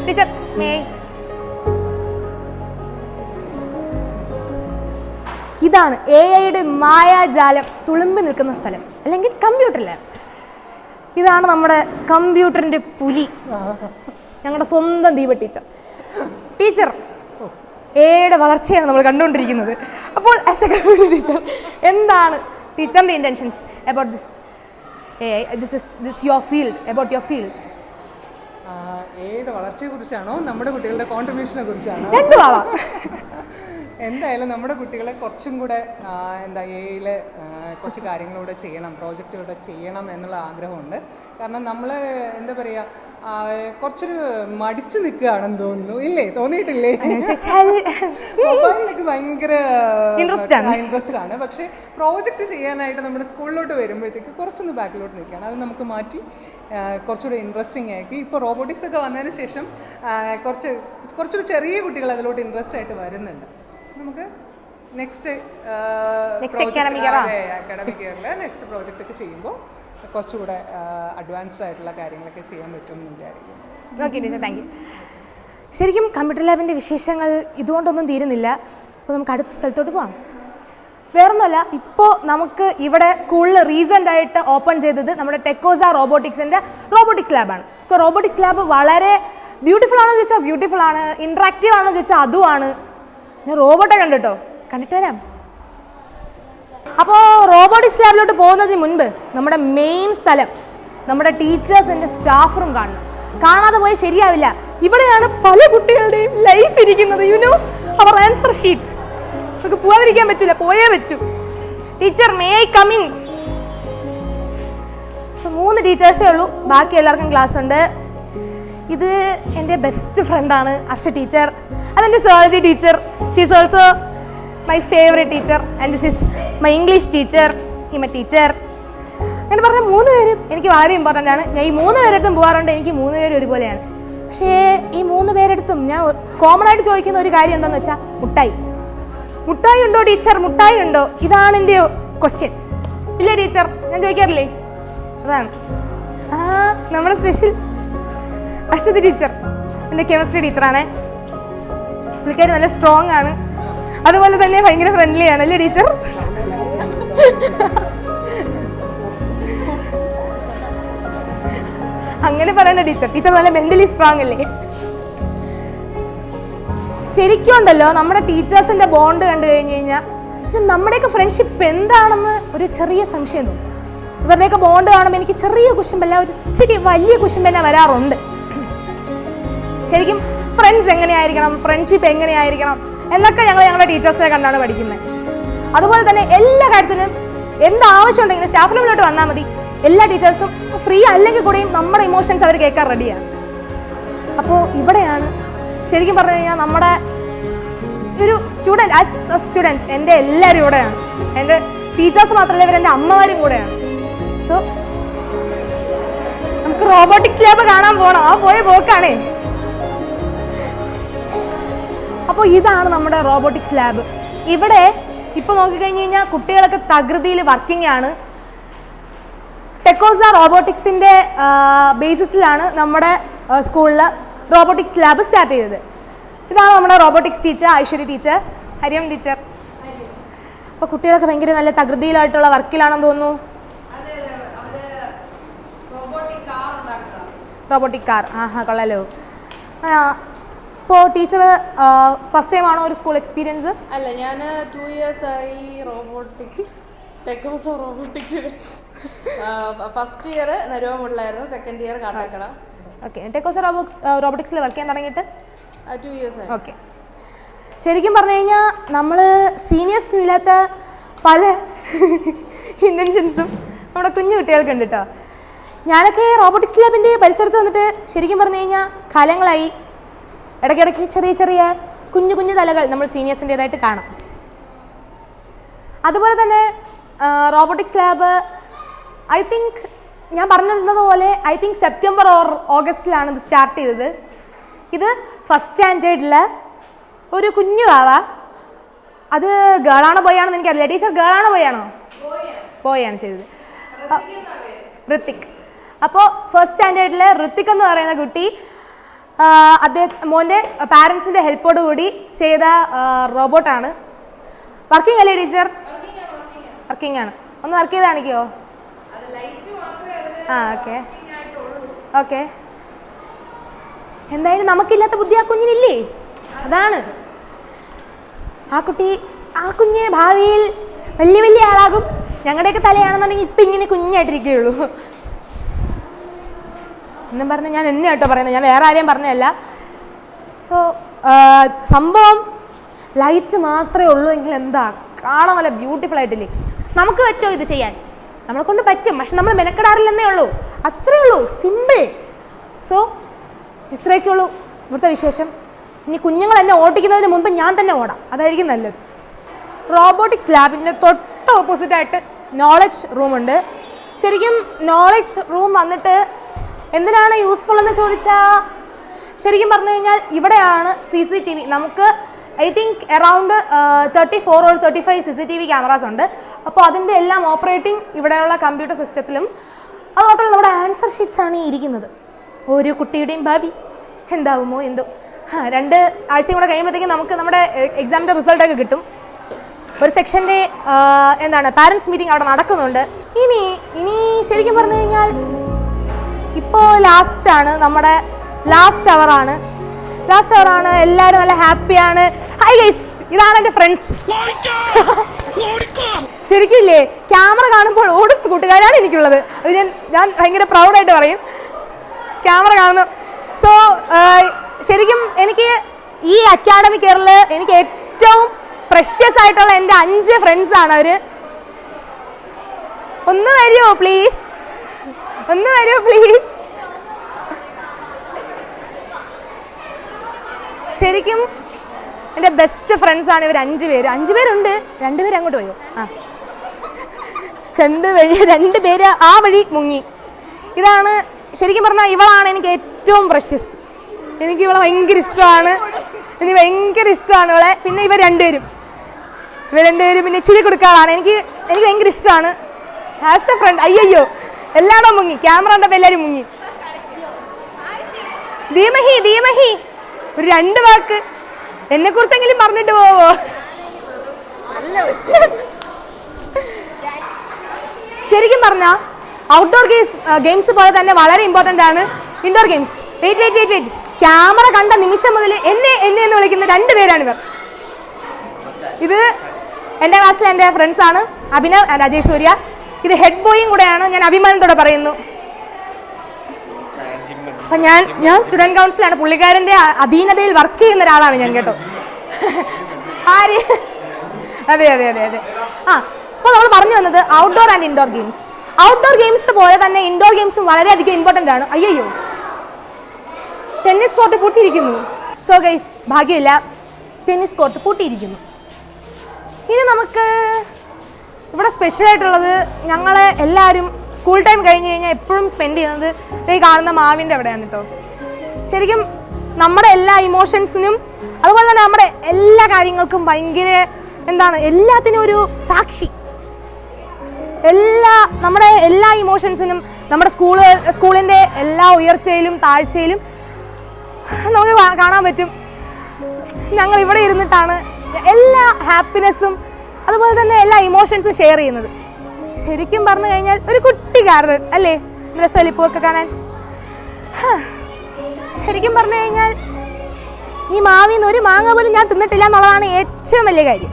Teacher, may I? ഇതാണ് AI-യുടെ മായാജാലം തുളുമ്പി നിൽക്കുന്ന സ്ഥലം, അല്ലെങ്കിൽ കമ്പ്യൂട്ടർ ലാബ്. ഇതാണ് നമ്മുടെ കമ്പ്യൂട്ടറിൻ്റെ പുലി, ഞങ്ങളുടെ സ്വന്തം ദീപ ടീച്ചർ. ടീച്ചർ AI-യുടെ വളർച്ചയാണ് നമ്മൾ കണ്ടുകൊണ്ടിരിക്കുന്നത്. അപ്പോൾ ആസ് എ കമ്പ്യൂട്ടർ ടീച്ചർ, എന്താണ് ടീച്ചറിൻ്റെ intentions about this AI? This is your field, about your field. AI-യുടെ വളർച്ചയെക്കുറിച്ചാണോ നമ്മുടെ കുട്ടികളുടെ കോൺട്രിബ്യൂഷനെ കുറിച്ചാണോ? രണ്ടും ആവാം. എന്തായാലും നമ്മുടെ കുട്ടികളെ കുറച്ചും കൂടെ AI-യിൽ കുറച്ച് കാര്യങ്ങളിലൂടെ ചെയ്യണം, പ്രോജക്റ്റുകളൂടെ ചെയ്യണം എന്നുള്ള ആഗ്രഹമുണ്ട്. കാരണം നമ്മൾ എന്താ പറയുക, കുറച്ചൊരു മടിച്ചു നിൽക്കുകയാണെന്ന് തോന്നുന്നു, ഇല്ലേ? തോന്നിയിട്ടില്ലേ? മൊബൈലിലൊക്കെ ഭയങ്കര ഇൻട്രസ്റ്റ് ആണ്. പക്ഷേ പ്രോജക്റ്റ് ചെയ്യാനായിട്ട് നമ്മുടെ സ്കൂളിലോട്ട് വരുമ്പോഴത്തേക്ക് കുറച്ചൊന്ന് ബാക്കിലോട്ട് നിൽക്കുകയാണ്. അത് നമുക്ക് മാറ്റി കുറച്ചുകൂടെ ഇൻട്രസ്റ്റിംഗ് ആക്കി. ഇപ്പോൾ റോബോട്ടിക്സ് ഒക്കെ വന്നതിന് ശേഷം കുറച്ചുകൂടി ചെറിയ കുട്ടികൾ അതിലോട്ട് ഇൻട്രസ്റ്റ് ആയിട്ട് വരുന്നുണ്ട്. നമുക്ക് നെക്സ്റ്റ് അക്കാഡമിക് ഇയറിൽ നെക്സ്റ്റ് പ്രോജക്റ്റ് ഒക്കെ ചെയ്യുമ്പോൾ കുറച്ചുകൂടെ അഡ്വാൻസ്ഡ് ആയിട്ടുള്ള കാര്യങ്ങളൊക്കെ ചെയ്യാൻ പറ്റും എന്ന് വിചാരിക്കും. Okay teacher, thank U. ശരിക്കും കമ്പ്യൂട്ടർ ലാബിൻ്റെ വിശേഷങ്ങൾ ഇതുകൊണ്ടൊന്നും തീരുന്നില്ല. അപ്പോൾ നമുക്ക് അടുത്ത സ്ഥലത്തോട്ട് പോകാം. വേറൊന്നുമല്ല, ഇപ്പോൾ നമുക്ക് ഇവിടെ സ്കൂളിൽ റീസെൻ്റ് ആയിട്ട് ഓപ്പൺ ചെയ്തത് നമ്മുടെ ടെക്കോസ റോബോട്ടിക്സിൻ്റെ റോബോട്ടിക്സ് ലാബാണ്. സോ റോബോട്ടിക്സ് ലാബ് വളരെ ബ്യൂട്ടിഫുൾ ആണെന്ന് ചോദിച്ചാൽ ബ്യൂട്ടിഫുൾ ആണ്, ഇൻട്രാക്റ്റീവ് ആണെന്ന് ചോദിച്ചാൽ അതുമാണ്. ഞാൻ റോബോട്ടെ കണ്ടിട്ടോ, കണ്ടിട്ട് വരാം. അപ്പോൾ റോബോട്ടിക്സ് ലാബിലോട്ട് പോകുന്നതിന് മുൻപ് നമ്മുടെ മെയിൻ സ്ഥലം, നമ്മുടെ ടീച്ചേഴ്സിൻ്റെ സ്റ്റാഫ് റൂം കാണണം. കാണാതെ പോയാൽ ശരിയാവില്ല. ഇവിടെയാണ് പല കുട്ടികളുടെയും ലൈഫ് ഇരിക്കുന്നത്. അവർ ആൻസർ ഷീറ്റ്സ്. നമുക്ക് പോകാതിരിക്കാൻ പറ്റില്ല, പോയേ പറ്റൂ. Teacher, may I come in? So 3 ടീച്ചേഴ്സേ ഉള്ളൂ, ബാക്കി എല്ലാവർക്കും ക്ലാസ് ഉണ്ട്. ഇത് എൻ്റെ ബെസ്റ്റ് ഫ്രണ്ടാണ് അർഷ ടീച്ചർ. അതെൻ്റെ zoology teacher. She is also my favourite teacher. And this is my English teacher, Hima teacher. അങ്ങനെ പറഞ്ഞ 3 പേരും എനിക്ക് വളരെ ഇമ്പോർട്ടൻ്റ് ആണ്. ഞാൻ ഈ 3 പേരെടുത്തും പോകാറുണ്ട്. എനിക്ക് 3 പേരും ഒരുപോലെയാണ്. പക്ഷേ ഈ 3 പേരെടുത്തും ഞാൻ കോമൺ ആയിട്ട് ചോദിക്കുന്ന ഒരു കാര്യം എന്താണെന്ന് വെച്ചാൽ, മുട്ടായി ഉണ്ടോ ടീച്ചർ? മുട്ടായി ഉണ്ടോ? ഇതാണ് എൻ്റെ ക്വസ്റ്റ്യൻ. ഇല്ലേ ടീച്ചർ? ഞാൻ ചോദിക്കാറില്ലേ? അതാണ് നമ്മുടെ സ്പെഷ്യൽ അശ്വതി ടീച്ചർ, എൻ്റെ കെമിസ്ട്രി ടീച്ചറാണേ. പുള്ളിക്കാരി നല്ല സ്ട്രോങ് ആണ്, അതുപോലെ തന്നെ ഭയങ്കര ഫ്രണ്ട്ലി ആണ്. അല്ലേ ടീച്ചർ? അങ്ങനെ പറയണ്ട ടീച്ചർ. ടീച്ചർ നല്ല മെന്റലി സ്ട്രോങ് അല്ലേ? ശരിക്കും ഉണ്ടല്ലോ, നമ്മുടെ ടീച്ചേഴ്സിൻ്റെ ബോണ്ട് കണ്ടു കഴിഞ്ഞ് കഴിഞ്ഞാൽ നമ്മുടെയൊക്കെ ഫ്രണ്ട്ഷിപ്പ് എന്താണെന്ന് ഒരു ചെറിയ സംശയം തോന്നും. ഇവരുടെയൊക്കെ ബോണ്ട് കാണുമ്പോൾ എനിക്ക് ചെറിയ കുശുമ്പല്ല, ഒത്തിരി വലിയ കുശുമ്പന്നെ വരാറുണ്ട്. ശരിക്കും ഫ്രണ്ട്സ് എങ്ങനെയായിരിക്കണം, ഫ്രണ്ട്ഷിപ്പ് എങ്ങനെയായിരിക്കണം എന്നൊക്കെ ഞങ്ങളുടെ ടീച്ചേഴ്സിനെ കണ്ടാണ് പഠിക്കുന്നത്. അതുപോലെ തന്നെ എല്ലാ കാര്യത്തിനും എന്താവശ്യം ഉണ്ടെങ്കിലും സ്റ്റാഫ് റൂമിലോട്ട് വന്നാൽ മതി. എല്ലാ ടീച്ചേഴ്സും ഫ്രീ അല്ലെങ്കിൽ കൂടെയും നമ്മുടെ ഇമോഷൻസ് അവർ കേൾക്കാൻ റെഡിയാണ്. അപ്പോൾ ഇവിടെയാണ് ശരിക്കും പറഞ്ഞു കഴിഞ്ഞാൽ നമ്മുടെ ഒരു സ്റ്റുഡൻറ്റ്, ആസ് എ സ്റ്റുഡൻറ്റ് എൻ്റെ എല്ലാവരും ഇവിടെയാണ്. എൻ്റെ ടീച്ചേഴ്സ് മാത്രമല്ല, ഇവരെൻ്റെ അമ്മമാരും കൂടെയാണ്. സോ നമുക്ക് റോബോട്ടിക്സ് ലാബ് കാണാൻ പോകണം. ആ പോയ പോക്കാണേ. അപ്പോൾ ഇതാണ് നമ്മുടെ റോബോട്ടിക്സ് ലാബ്. ഇവിടെ ഇപ്പോൾ നോക്കിക്കഴിഞ്ഞ് കഴിഞ്ഞാൽ കുട്ടികളൊക്കെ തകൃതിയിൽ വർക്കിംഗ് ആണ്. ടെക്കോസ റോബോട്ടിക്സിൻ്റെ ബേസിസിലാണ് നമ്മുടെ സ്കൂളിൽ റോബോട്ടിക്സ് ലാബ് സ്റ്റാർട്ട് ചെയ്തത്. ഇതാണ് നമ്മുടെ റോബോട്ടിക്സ് ടീച്ചർ ഐശ്വര്യ ടീച്ചർ, ഹരിയം ടീച്ചർ. അപ്പോൾ കുട്ടികളൊക്കെ ഭയങ്കര നല്ല തകൃതിയിലായിട്ടുള്ള വർക്കിലാണെന്ന് തോന്നുന്നു. Robotic car. കൊള്ളാലോ. ഇപ്പോൾ ടീച്ചർ ഫസ്റ്റ് ടൈം ആണോ ഒരു സ്കൂൾ എക്സ്പീരിയൻസ്? അല്ല, ഞാൻ 2 years ആയി റോബോട്ടിക്സ്, ടെക്കോസ റോബോട്ടിക്സിൽ. ഫസ്റ്റ് ഇയർ നരുവമുള്ളായിരുന്നു, സെക്കൻഡ് ഇയർ കാട്ടാക്കട. ഓക്കെ. ടെക്കോസ റോബോട്ടിക്സിൽ വർക്ക് ചെയ്യാൻ തുടങ്ങിയിട്ട് 2 years ആയി. ഓക്കെ. ശരിക്കും പറഞ്ഞു കഴിഞ്ഞാൽ നമ്മൾ സീനിയേഴ്സ് ഇല്ലാത്ത പല ഇൻറ്റൻഷൻസും നമ്മുടെ കുഞ്ഞു കുട്ടികൾക്കുണ്ട് കേട്ടോ. ഞാനൊക്കെ റോബോട്ടിക്സ് ലാബിൻ്റെ പരിസരത്ത് വന്നിട്ട് ശരിക്കും പറഞ്ഞു കഴിഞ്ഞാൽ കാലങ്ങളായി. ഇടയ്ക്കിടയ്ക്ക് ചെറിയ ചെറിയ കുഞ്ഞു കുഞ്ഞു തലകൾ നമ്മൾ സീനിയേഴ്സിൻ്റേതായിട്ട് കാണാം. അതുപോലെ തന്നെ റോബോട്ടിക്സ് ലാബ് ഐ തിങ്ക് ഞാൻ പറഞ്ഞിരുന്നതുപോലെ ഐ തിങ്ക് സെപ്റ്റംബർ ഓർ ഓഗസ്റ്റിലാണ് ഇത് സ്റ്റാർട്ട് ചെയ്തത്. ഇത് ഫസ്റ്റ് സ്റ്റാൻഡേർഡിൽ ഒരു കുഞ്ഞു ആവ. അത് ഗേളാണോ ബോയാണെന്ന് എനിക്കറിയില്ല. ടീച്ചർ ഗേളാണോ ബോയാണോ? ബോയാണ് ചെയ്തത്. ഋത്തിക്. അപ്പോൾ ഫസ്റ്റ് സ്റ്റാൻഡേർഡിൽ ഋത്തിക് എന്ന് പറയുന്ന കുട്ടി മോൻ്റെ പാരൻസിൻ്റെ ഹെൽപ്പോട് കൂടി ചെയ്ത റോബോട്ടാണ്. വർക്കിംഗ് അല്ലേ ടീച്ചർ? വർക്കിംഗ് ആണ്. ഒന്ന് വർക്ക് ചെയ്ത് കാണിക്കുമോ? Okay okay. എന്തായാലും നമുക്കില്ലാത്ത ബുദ്ധി ആ കുഞ്ഞിനില്ലേ? അതാണ് ആ കുഞ്ഞ് ഭാവിയിൽ വലിയ വലിയ ആളാകും. ഞങ്ങളുടെയൊക്കെ തലയാണെന്നുണ്ടെങ്കിൽ ഇപ്പം ഇങ്ങനെ കുഞ്ഞായിട്ടിരിക്കുകയുള്ളൂ എന്നും പറഞ്ഞ് ഞാൻ എന്നെ കേട്ടോ പറയുന്നത്, ഞാൻ വേറെ ആരെയും പറഞ്ഞതല്ല. സോ സംഭവം ലൈറ്റ് മാത്രമേ ഉള്ളൂ എങ്കിൽ എന്താ കാണാൻ നല്ല ബ്യൂട്ടിഫുൾ ആയിട്ടില്ലേ? നമുക്ക് പറ്റുമോ ഇത് ചെയ്യാൻ? നമ്മളെ കൊണ്ട് പറ്റും, പക്ഷെ നമ്മൾ മെനക്കെടാറില്ലെന്നേ ഉള്ളൂ. അത്രയേ ഉള്ളൂ, സിമ്പിൾ. സോ ഇത്രയൊക്കെ ഉള്ളൂ ഇവിടുത്തെ വിശേഷം. ഇനി കുഞ്ഞുങ്ങൾ എന്നെ ഓടിക്കുന്നതിന് മുൻപ് ഞാൻ തന്നെ ഓടാം, അതായിരിക്കും നല്ലത്. റോബോട്ടിക്സ് ലാബിൻ്റെ തൊട്ട് ഓപ്പോസിറ്റായിട്ട് നോളജ് റൂമുണ്ട്. ശരിക്കും നോളജ് റൂം വന്നിട്ട് എന്തിനാണ് യൂസ്ഫുൾ എന്ന് ചോദിച്ചാൽ ശരിക്കും പറഞ്ഞു കഴിഞ്ഞാൽ ഇവിടെയാണ് CCTV. നമുക്ക് I think around 34 or 35 CCTV cameras ഉണ്ട്. അപ്പോൾ അതിൻ്റെ എല്ലാം ഓപ്പറേറ്റിംഗ് ഇവിടെയുള്ള കമ്പ്യൂട്ടർ സിസ്റ്റത്തിലും. അതുമാത്രമല്ല നമ്മുടെ ആൻസർ ഷീറ്റ്സ് ആണ് ഈ ഇരിക്കുന്നത്. ഓരോ കുട്ടിയുടെയും ഭാവി എന്താവുമോ എന്തോ. 2 ആഴ്ചയും കൂടെ കഴിയുമ്പോഴത്തേക്കും നമുക്ക് നമ്മുടെ എക്സാമിൻ്റെ റിസൾട്ടൊക്കെ കിട്ടും. ഒരു സെക്ഷൻ്റെ എന്താണ് പാരൻസ് മീറ്റിംഗ് അവിടെ നടക്കുന്നുണ്ട്. ഇനി ശരിക്കും പറഞ്ഞു കഴിഞ്ഞാൽ ഇപ്പോൾ ലാസ്റ്റാണ്, നമ്മുടെ ലാസ്റ്റ് അവറാണ്. എല്ലാവരും നല്ല ഹാപ്പിയാണ്. ഹായ് ഗൈസ്, ഇതാണ് എൻ്റെ ഫ്രണ്ട്സ്. ശരിക്കും ഇല്ലേ, ക്യാമറ കാണുമ്പോൾ ഓടും കൂട്ടുകാരാണ് എനിക്കുള്ളത്. അത് ഞാൻ ഭയങ്കര പ്രൗഡായിട്ട് പറയും. ക്യാമറ കാണുന്നു. സോ ശരിക്കും എനിക്ക് ഈ അക്കാഡമിക് ഇയറിൽ എനിക്ക് ഏറ്റവും പ്രഷ്യസ് ആയിട്ടുള്ള എൻ്റെ 5 ഫ്രണ്ട്സാണ് അവർ. ഒന്ന് വരുമോ പ്ലീസ്? ശരിക്കും എൻ്റെ ബെസ്റ്റ് ഫ്രണ്ട്സാണ് ഇവർ 5 പേര്. 5 പേരുണ്ട്, 2 പേര് അങ്ങോട്ട് പോയോ? 2 പേര് ആ വഴി മുങ്ങി. ഇതാണ് ശരിക്കും പറഞ്ഞാൽ ഇവളാണ് എനിക്ക് ഏറ്റവും പ്രഷ്യസ്. എനിക്ക് ഇവളെ ഭയങ്കര ഇഷ്ടമാണ്. ഇവളെ. പിന്നെ ഇവർ രണ്ടുപേരും പിന്നെ ചിരി കൊടുക്കാറാണ്. എനിക്ക് ഭയങ്കര ഇഷ്ടമാണ് ആസ് എ ഫ്രണ്ട്. അയ്യോ എല്ലായിടും മുങ്ങി, ക്യാമറ ഉണ്ടപ്പോൾ എല്ലാവരും മുങ്ങി. ദീമഹി ഒരു 2 വാക്ക് എന്നെ കുറിച്ചെങ്കിലും പറഞ്ഞിട്ട് പോവോ? ശരിക്കും പറഞ്ഞാൽ ഔട്ട്ഡോർ ഗെയിംസ് പോലെ തന്നെ വളരെ ഇമ്പോർട്ടൻ്റ് ആണ് ഇൻഡോർ ഗെയിംസ്. വെയിറ്റ് ക്യാമറ കണ്ട നിമിഷം മുതൽ എന്നെ എന്ന് വിളിക്കുന്ന 2 പേരാണിവർ. ഇത് എൻ്റെ ക്ലാസ്സിലെ എൻ്റെ ഫ്രണ്ട്സാണ് അഭിനവ് ആൻഡ് അജയ് സൂര്യ. ഇത് ഹെഡ് ബോയും കൂടെയാണ്, ഞാൻ അഭിമാനത്തോടെ പറയുന്നു. അപ്പം ഞാൻ സ്റ്റുഡൻറ് കൗൺസിലാണ്, പുള്ളിക്കാരൻ്റെ അധീനതയിൽ വർക്ക് ചെയ്യുന്ന ഒരാളാണ് ഞാൻ കേട്ടോ. ആര്? അതെ. അപ്പോൾ നമ്മൾ പറഞ്ഞു വന്നത് outdoor and indoor games. Outdoor games പോലെ തന്നെ ഇൻഡോർ ഗെയിംസും വളരെയധികം ഇമ്പോർട്ടൻ്റ് ആണ്. അയ്യോ ടെന്നീസ് കോർട്ട് പൂട്ടിയിരിക്കുന്നു. സോ ഗൈസ് ഭാഗ്യമില്ല, ടെന്നീസ് കോർട്ട് പൂട്ടിയിരിക്കുന്നു. ഇനി നമുക്ക് ഇവിടെ സ്പെഷ്യലായിട്ടുള്ളത്, ഞങ്ങൾ എല്ലാവരും സ്കൂൾ ടൈം കഴിഞ്ഞ് കഴിഞ്ഞാൽ എപ്പോഴും സ്പെൻഡ് ചെയ്യുന്നത് ഈ കാണുന്ന മാവിൻ്റെ അവിടെയാണ് കേട്ടോ. ശരിക്കും നമ്മുടെ എല്ലാ ഇമോഷൻസിനും അതുപോലെ തന്നെ നമ്മുടെ എല്ലാ കാര്യങ്ങൾക്കും ഭയങ്കര എല്ലാത്തിനും ഒരു സാക്ഷി. നമ്മുടെ എല്ലാ ഇമോഷൻസിനും നമ്മുടെ സ്കൂളിൻ്റെ എല്ലാ ഉയർച്ചയിലും താഴ്ചയിലും നമുക്ക് കാണാൻ പറ്റും. ഞങ്ങൾ ഇവിടെ ഇരുന്നിട്ടാണ് എല്ലാ ഹാപ്പിനെസ്സും അതുപോലെ തന്നെ എല്ലാ ഇമോഷൻസും ഷെയർ ചെയ്യുന്നത്. ശരിക്കും പറഞ്ഞു കഴിഞ്ഞാൽ ഒരു കുട്ടി ഗാർഡൻ അല്ലേ രസലിപ്പൊക്കെ കാണാൻ. ശരിക്കും പറഞ്ഞു കഴിഞ്ഞാൽ ഈ മാവിന്ന് ഒരു മാങ്ങ പോലും ഞാൻ തിന്നിട്ടില്ല എന്നുള്ളതാണ് ഏറ്റവും വലിയ കാര്യം.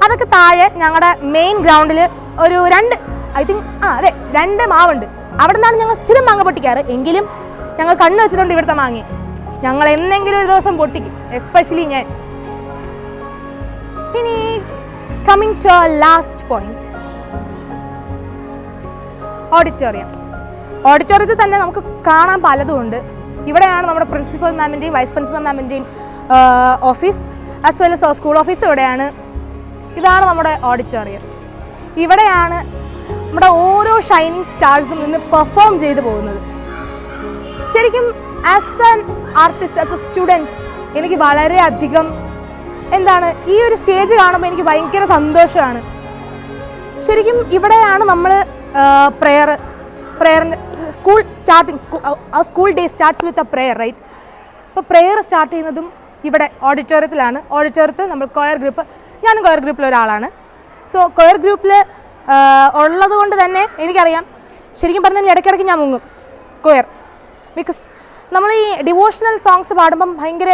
അതൊക്കെ താഴെ ഞങ്ങളുടെ മെയിൻ ഗ്രൗണ്ടിൽ ഒരു രണ്ട് മാവുണ്ട്. അവിടെ നിന്നാണ് ഞങ്ങൾ സ്ഥിരം മാങ്ങ പൊട്ടിക്കാറ്. എങ്കിലും ഞങ്ങൾ കണ്ണ് വെച്ചിട്ടുണ്ട് ഇവിടുത്തെ മാങ്ങ. ഞങ്ങൾ എന്തെങ്കിലും ഒരു ദിവസം പൊട്ടിക്കും, എസ്പെഷ്യലി ഞാൻ. ഇനി കമ്മിങ് ടു ലാസ്റ്റ് പോയിന്റ്, ഓഡിറ്റോറിയത്തിൽ തന്നെ നമുക്ക് കാണാൻ പലതും ഉണ്ട്. ഇവിടെയാണ് നമ്മുടെ പ്രിൻസിപ്പൽ മാമിൻ്റെയും വൈസ് പ്രിൻസിപ്പൽ മാമിൻ്റെയും office, as well as school office ഇവിടെയാണ്. ഇതാണ് നമ്മുടെ ഓഡിറ്റോറിയം. ഇവിടെയാണ് നമ്മുടെ ഓരോ ഷൈനിങ് സ്റ്റാർസും ഇന്ന് പെർഫോം ചെയ്തു പോകുന്നത്. ശരിക്കും as an artist, as A student, എനിക്ക് വളരെയധികം ഈ ഒരു സ്റ്റേജ് കാണുമ്പോൾ എനിക്ക് ഭയങ്കര സന്തോഷമാണ്. ശരിക്കും ഇവിടെയാണ് നമ്മൾ പ്രെയറിൻ്റെ school day starts with a prayer, right? അപ്പോൾ പ്രെയർ സ്റ്റാർട്ട് ചെയ്യുന്നതും ഇവിടെ ഓഡിറ്റോറിയത്തിലാണ്. ഓഡിറ്റോറിയത്തിൽ നമ്മൾ കൊയർ ഗ്രൂപ്പ്, ഞാനും കൊയർ ഗ്രൂപ്പിൽ ഒരാളാണ്. സോ കൊയർ ഗ്രൂപ്പിൽ ഉള്ളത് കൊണ്ട് തന്നെ എനിക്കറിയാം, ശരിക്കും പറഞ്ഞാൽ ഇടയ്ക്കിടയ്ക്ക് ഞാൻ മുങ്ങും കൊയർ. ബിക്കോസ് നമ്മൾ ഈ ഡിവോഷണൽ സോങ്സ് പാടുമ്പം ഭയങ്കര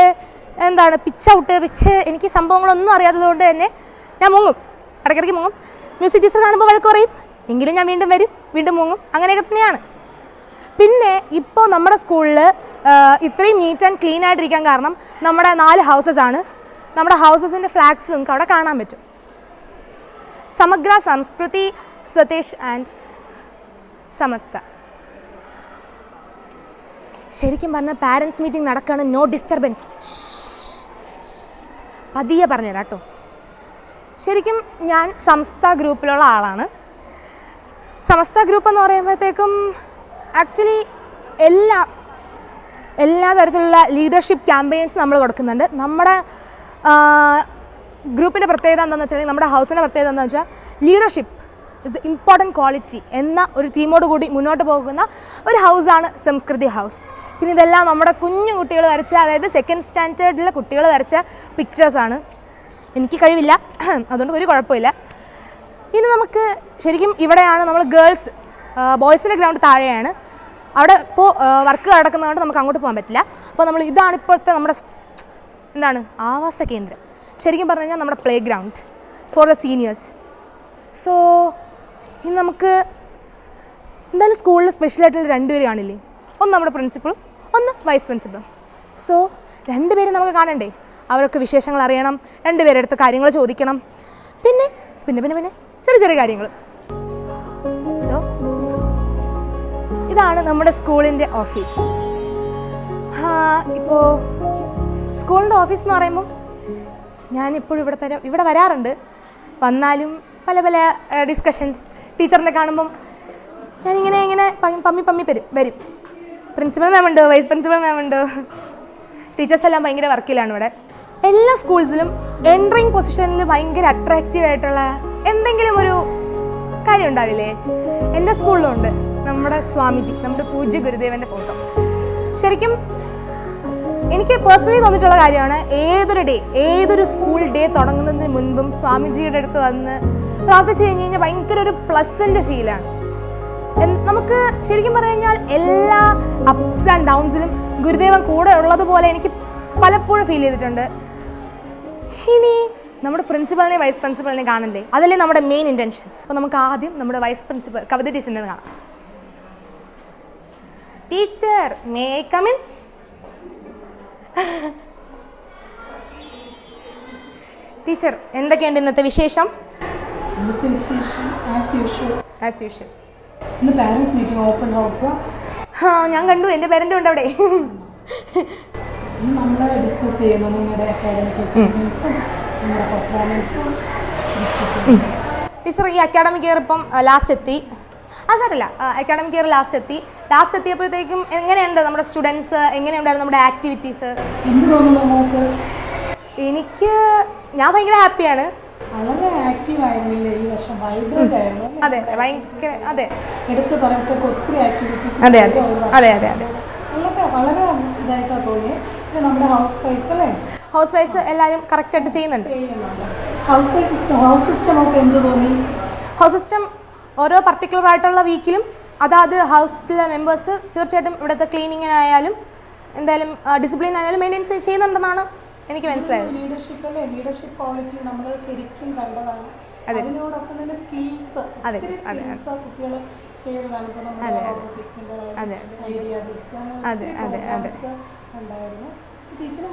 പിച്ച് എനിക്ക് സംഭവങ്ങളൊന്നും അറിയാത്തത് കൊണ്ട് തന്നെ ഞാൻ മുങ്ങും, ഇടയ്ക്കിടയ്ക്ക് മുങ്ങും. മ്യൂസിക് ടീച്ചർ കാണുമ്പോൾ വഴക്ക് പറയും, എങ്കിലും ഞാൻ വീണ്ടും വരും, വീണ്ടും മുങ്ങും, അങ്ങനെയൊക്കെ തന്നെയാണ്. പിന്നെ ഇപ്പോൾ നമ്മുടെ സ്കൂളിൽ ഇത്രയും നീറ്റ് ആൻഡ് ക്ലീൻ ആയിട്ടിരിക്കാൻ കാരണം നമ്മുടെ 4 ഹൗസസ് ആണ്. നമ്മുടെ ഹൗസസിൻ്റെ ഫ്ലാഗ്സ് നിങ്ങൾക്ക് അവിടെ കാണാൻ പറ്റും. സമഗ്ര, സംസ്കൃതി, സ്വദേശ് ആൻഡ് സമസ്ത. ശരിക്കും പറഞ്ഞാൽ പാരൻസ് മീറ്റിംഗ് നടക്കുകയാണ്, നോ ഡിസ്റ്റർബൻസ്. പതിയെ പറഞ്ഞുതരാം കേട്ടോ. ശരിക്കും ഞാൻ സമസ്ത ഗ്രൂപ്പിലുള്ള ആളാണ്. സമസ്ത ഗ്രൂപ്പ് എന്ന് പറയുമ്പോഴത്തേക്കും ആക്ച്വലി എല്ലാ തരത്തിലുള്ള ലീഡർഷിപ്പ് ക്യാമ്പയിൻസ് നമ്മൾ കൊടുക്കുന്നുണ്ട്. നമ്മുടെ ഗ്രൂപ്പിൻ്റെ പ്രത്യേകത എന്താണെന്ന് വെച്ചാൽ, നമ്മുടെ ഹൗസിൻ്റെ പ്രത്യേകത എന്താണെന്ന് വെച്ചാൽ, leadership is the important quality എന്ന ഒരു തീമോട് കൂടി മുന്നോട്ട് പോകുന്ന ഒരു ഹൗസാണ് സംസ്കൃതി ഹൗസ്. പിന്നെ ഇതെല്ലാം നമ്മുടെ കുഞ്ഞു കുട്ടികൾ വരച്ച, അതായത് 2nd സ്റ്റാൻഡേർഡിലെ കുട്ടികൾ വരച്ച പിക്ചേഴ്സാണ്. എനിക്ക് കഴിവില്ല, അതുകൊണ്ട് ഒരു കുഴപ്പമില്ല. ഇനി നമുക്ക് ശരിക്കും ഇവിടെയാണ് നമ്മൾ ഗേൾസ്, ബോയ്സിൻ്റെ ഗ്രൗണ്ട് താഴെയാണ്. അവിടെ ഇപ്പോൾ വർക്ക് നടക്കുന്നതുകൊണ്ട് നമുക്ക് അങ്ങോട്ട് പോകാൻ പറ്റില്ല. അപ്പോൾ ഇതാണ് ഇപ്പോഴത്തെ നമ്മുടെ ആവാസ കേന്ദ്രം. ശരിക്കും പറഞ്ഞു കഴിഞ്ഞാൽ നമ്മുടെ play ground for the seniors. So ഇനി നമുക്ക് എന്തായാലും സ്കൂളിൽ സ്പെഷ്യലായിട്ടുള്ള 2 പേര് കാണില്ലേ, ഒന്ന് നമ്മുടെ പ്രിൻസിപ്പളും ഒന്ന് വൈസ് പ്രിൻസിപ്പളും. സോ 2 പേരും നമുക്ക് കാണണ്ടേ, അവരൊക്കെ വിശേഷങ്ങൾ അറിയണം, 2 പേരുടെ അടുത്ത് കാര്യങ്ങൾ ചോദിക്കണം, പിന്നെ പിന്നെ പിന്നെ പിന്നെ ചെറിയ ചെറിയ കാര്യങ്ങൾ. സോ ഇതാണ് നമ്മുടെ സ്കൂളിൻ്റെ ഓഫീസ്. ഇപ്പോൾ സ്കൂളിൻ്റെ ഓഫീസ് എന്ന് പറയുമ്പം ഞാനിപ്പോഴും ഇവിടെ വരാറുണ്ട്. വന്നാലും പല പല ഡിസ്കഷൻസ്, ടീച്ചറിനെ കാണുമ്പം ഞാനിങ്ങനെ പമ്മി വരും. പ്രിൻസിപ്പൽ മാം ഉണ്ട്, വൈസ് പ്രിൻസിപ്പൽ മാം ഉണ്ട്, ടീച്ചേഴ്സ് എല്ലാം ഭയങ്കര വർക്കിലാണ് ഇവിടെ. എല്ലാ സ്കൂൾസിലും എൻട്രിങ് പൊസിഷനിൽ ഭയങ്കര അട്രാക്റ്റീവ് ആയിട്ടുള്ള എന്തെങ്കിലും ഒരു കാര്യം ഉണ്ടാവില്ലേ? എൻ്റെ സ്കൂളിലുണ്ട് നമ്മുടെ സ്വാമിജി, നമ്മുടെ പൂജ്യ ഗുരുദേവൻ്റെ ഫോട്ടോ. ശരിക്കും എനിക്ക് പേഴ്സണലി തോന്നിയിട്ടുള്ള കാര്യമാണ്, ഏതൊരു സ്കൂൾ ഡേ തുടങ്ങുന്നതിന് മുൻപും സ്വാമിജിയുടെ അടുത്ത് വന്ന് പ്രാർത്ഥിച്ചു കഴിഞ്ഞ് കഴിഞ്ഞാൽ ഭയങ്കര ഒരു പ്ലസൻറ്റ് ഫീലാണ്. നമുക്ക് ശരിക്കും പറഞ്ഞു കഴിഞ്ഞാൽ എല്ലാ അപ്സ് ആൻഡ് ഡൗൺസിലും ഗുരുദേവൻ കൂടെ ഉള്ളതുപോലെ എനിക്ക് പലപ്പോഴും ഫീൽ ചെയ്തിട്ടുണ്ട്. ഇനി നമ്മുടെ പ്രിൻസിപ്പലിനെ വൈസ് പ്രിൻസിപ്പലിനെ കാണണ്ടേ, അതല്ലേ നമ്മുടെ മെയിൻ ഇൻറ്റൻഷൻ. അപ്പോൾ നമുക്ക് ആദ്യം നമ്മുടെ വൈസ് പ്രിൻസിപ്പൽ കവിത ടീച്ചറിനെ കാണാം. Teacher, may I come in? Teacher, എന്തൊക്കെയുണ്ട് ഇന്നത്തെ വിശേഷം? ഇന്നത്തെ വിശേഷം ആസ് യൂഷ്വൽ. ഇന്ന് പാരൻസ് മീറ്റിംഗ് ഓപ്പൺ ഹൗസ്. ഞാൻ കണ്ടു, എൻ്റെ പേരൻ്റ് ഉണ്ട് അവിടെ. ഇന്ന് നമ്മൾ ഡിസ്കസ് ചെയ്യുന്നത് നിങ്ങളുടെ അക്കാഡമിക് അച്ചീവ്മെൻറ്റ്സും നിങ്ങളുടെ പെർഫോമൻസും ഡിസ്കസ് ചെയ്യുന്നത്. ടീച്ചർ ഈ അക്കാഡമിക് ഇയർ ഇപ്പം ലാസ്റ്റ് എത്തി. സാരമില്ല, അക്കാഡമിക് ഇയർ ലാസ്റ്റ് എത്തിയപ്പോഴത്തേക്കും എങ്ങനെയുണ്ട് നമ്മുടെ സ്റ്റുഡൻസ്, എങ്ങനെയുണ്ടായിരുന്നു നമ്മുടെ ആക്ടിവിറ്റീസ്? എന്ത് തോന്നുന്നു നമുക്ക്? ഞാൻ ഭയങ്കര ഹാപ്പിയാണ്. വളരെ ആക്റ്റീവ് ആയിരുന്നില്ലേ ഈ വർഷം? വൈബ്രന്റ് ആയിരുന്നു. അതെ, ഭയങ്കര. അതെ, എടുത്ത് പറയത്തൊക്കെ ഒത്തിരി ആക്ടിവിറ്റീസ്. അതെ അതെ അതെ അതെ അതെ വളരെ ഇതായിട്ടാണ് തോന്നിയത്. പിന്നെ നമ്മുടെ ഹൗസ് വൈസ് എല്ലാവരും കറക്റ്റായിട്ട് ചെയ്യുന്നുണ്ട്. ഹൗസ് സിസ്റ്റം ഒക്കെ എന്ത് തോന്നി? ഹൗസ് സിസ്റ്റം ഓരോ പർട്ടിക്കുലർ ആയിട്ടുള്ള വീക്കിലും അതാത് ഹൗസിലെ മെമ്പേഴ്സ് തീർച്ചയായിട്ടും ഇവിടുത്തെ ക്ലീനിങ്ങിനായാലും എന്തായാലും ഡിസിപ്ലിൻ ആയാലും മെയിൻറ്റെയിൻ ചെയ്യുന്നുണ്ടെന്നാണ് എനിക്ക് മനസ്സിലായത്. ലീഡർഷിപ്പ് ക്വാളിറ്റി നമ്മൾ ശരിക്കും കണ്ടതാണ്. അതിനോടൊപ്പം തന്നെ സ്കിൽസ് കുട്ടികൾ ചെയ്തതാണ്. ഇപ്പോൾ നമ്മുടെ റോബോട്ടിക്സിൻ്റെ ഐഡിയ ബിറ്റ്സ് ഉണ്ടായിരുന്നു. ടീച്ചർ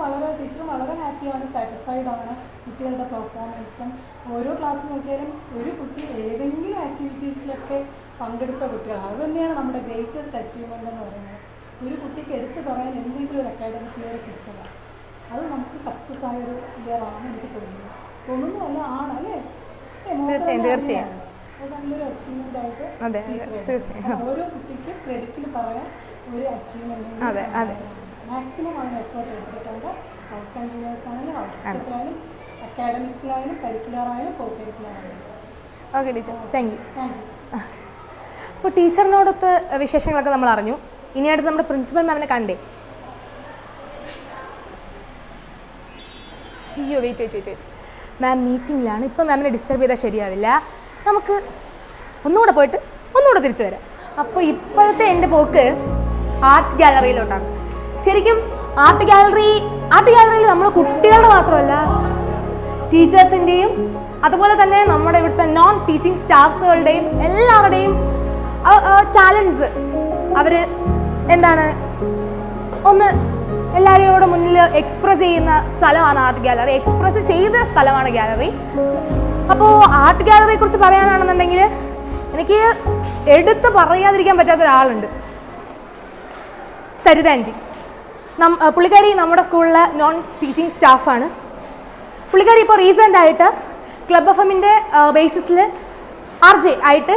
വളരെ ഹാപ്പിയാണ്, സാറ്റിസ്ഫൈഡ് ആണ് കുട്ടികളുടെ പെർഫോമൻസും. ഓരോ ക്ലാസ് നോക്കിയാലും ഒരു കുട്ടി ഏതെങ്കിലും ആക്ടിവിറ്റീസിലൊക്കെ പങ്കെടുത്ത കുട്ടികൾ, അത് തന്നെയാണ് നമ്മുടെ ഗ്രേറ്റസ്റ്റ് അച്ചീവ്മെൻ്റ് എന്ന് പറയുന്നത്. ഒരു കുട്ടിക്ക് എടുത്തു പറയാൻ എന്തെങ്കിലും ഒരു അക്കാഡമിക് ഇയർ കിട്ടുക, അത് നമുക്ക് സക്സസ് ആയൊരു ഇയർ ആണെന്ന് എനിക്ക് തോന്നുന്നതല്ല ആണല്ലേ? തീർച്ചയായും അത് നല്ലൊരു അച്ചീവ്മെൻ്റ് ആയിട്ട് ഓരോ കുട്ടിക്കും ക്രെഡിറ്റിൽ പറയാൻ ഒരു അച്ചീവ്മെൻ്റ് മാക്സിമം അതിന് എഫേർട്ട് എടുത്തിട്ടുണ്ട്. ഹൗസ് കണ്ടിന്യൂസ് ആയാലും ഹൗസ് സിസ്റ്റത്തിലായാലും അക്കാഡമിക്സിലായാലും കരിക്കുലറായാലും കോ കരിക്കുലറായാലും. Okay teacher, thank you. അപ്പോൾ ടീച്ചറിനോടൊത്ത് വിശേഷങ്ങളൊക്കെ നമ്മൾ അറിഞ്ഞു. ഇനി അടുത്ത് നമ്മുടെ പ്രിൻസിപ്പൽ മാമിനെ കണ്ടേ. അയ്യോ വെയിറ്റ് മാം മീറ്റിങ്ങിലാണ്. ഇപ്പം മാമിനെ ഡിസ്റ്റർബ് ചെയ്താൽ ശരിയാവില്ല. നമുക്ക് ഒന്നുകൂടെ പോയിട്ട് ഒന്നുകൂടെ തിരിച്ചു വരാം. അപ്പോൾ ഇപ്പോഴത്തെ എൻ്റെ പോക്ക് ആർട്ട് ഗാലറിയിലോട്ടാണ്. ശരിക്കും ആർട്ട് ഗാലറിയിൽ നമ്മൾ കുട്ടികളുടെ മാത്രമല്ല ടീച്ചേഴ്സിൻ്റെയും അതുപോലെ തന്നെ നമ്മുടെ ഇവിടുത്തെ നോൺ ടീച്ചിങ് സ്റ്റാഫ്സുകളുടെയും എല്ലാവരുടെയും ടാലൻസ് അവർ ഒന്ന് എല്ലാവരോടും മുന്നിൽ എക്സ്പ്രസ് ചെയ്യുന്ന സ്ഥലമാണ് ആർട്ട് ഗാലറി. എക്സ്പ്രസ് ചെയ്ത സ്ഥലമാണ് ഗാലറി. അപ്പോൾ ആർട്ട് ഗാലറിയെ കുറിച്ച് പറയാനാണെന്നുണ്ടെങ്കിൽ എനിക്ക് എടുത്ത് പറയാതിരിക്കാൻ പറ്റാത്ത ഒരാളുണ്ട്, സരിത ആൻറ്റി. പുള്ളിക്കാരി നമ്മുടെ സ്കൂളിലെ നോൺ ടീച്ചിങ് സ്റ്റാഫാണ്. പുള്ളിക്കാരി ഇപ്പോൾ റീസെൻ്റായിട്ട് ക്ലബ് എഫ് എമ്മിൻ്റെ ബേസിസിൽ RJ ആയിട്ട്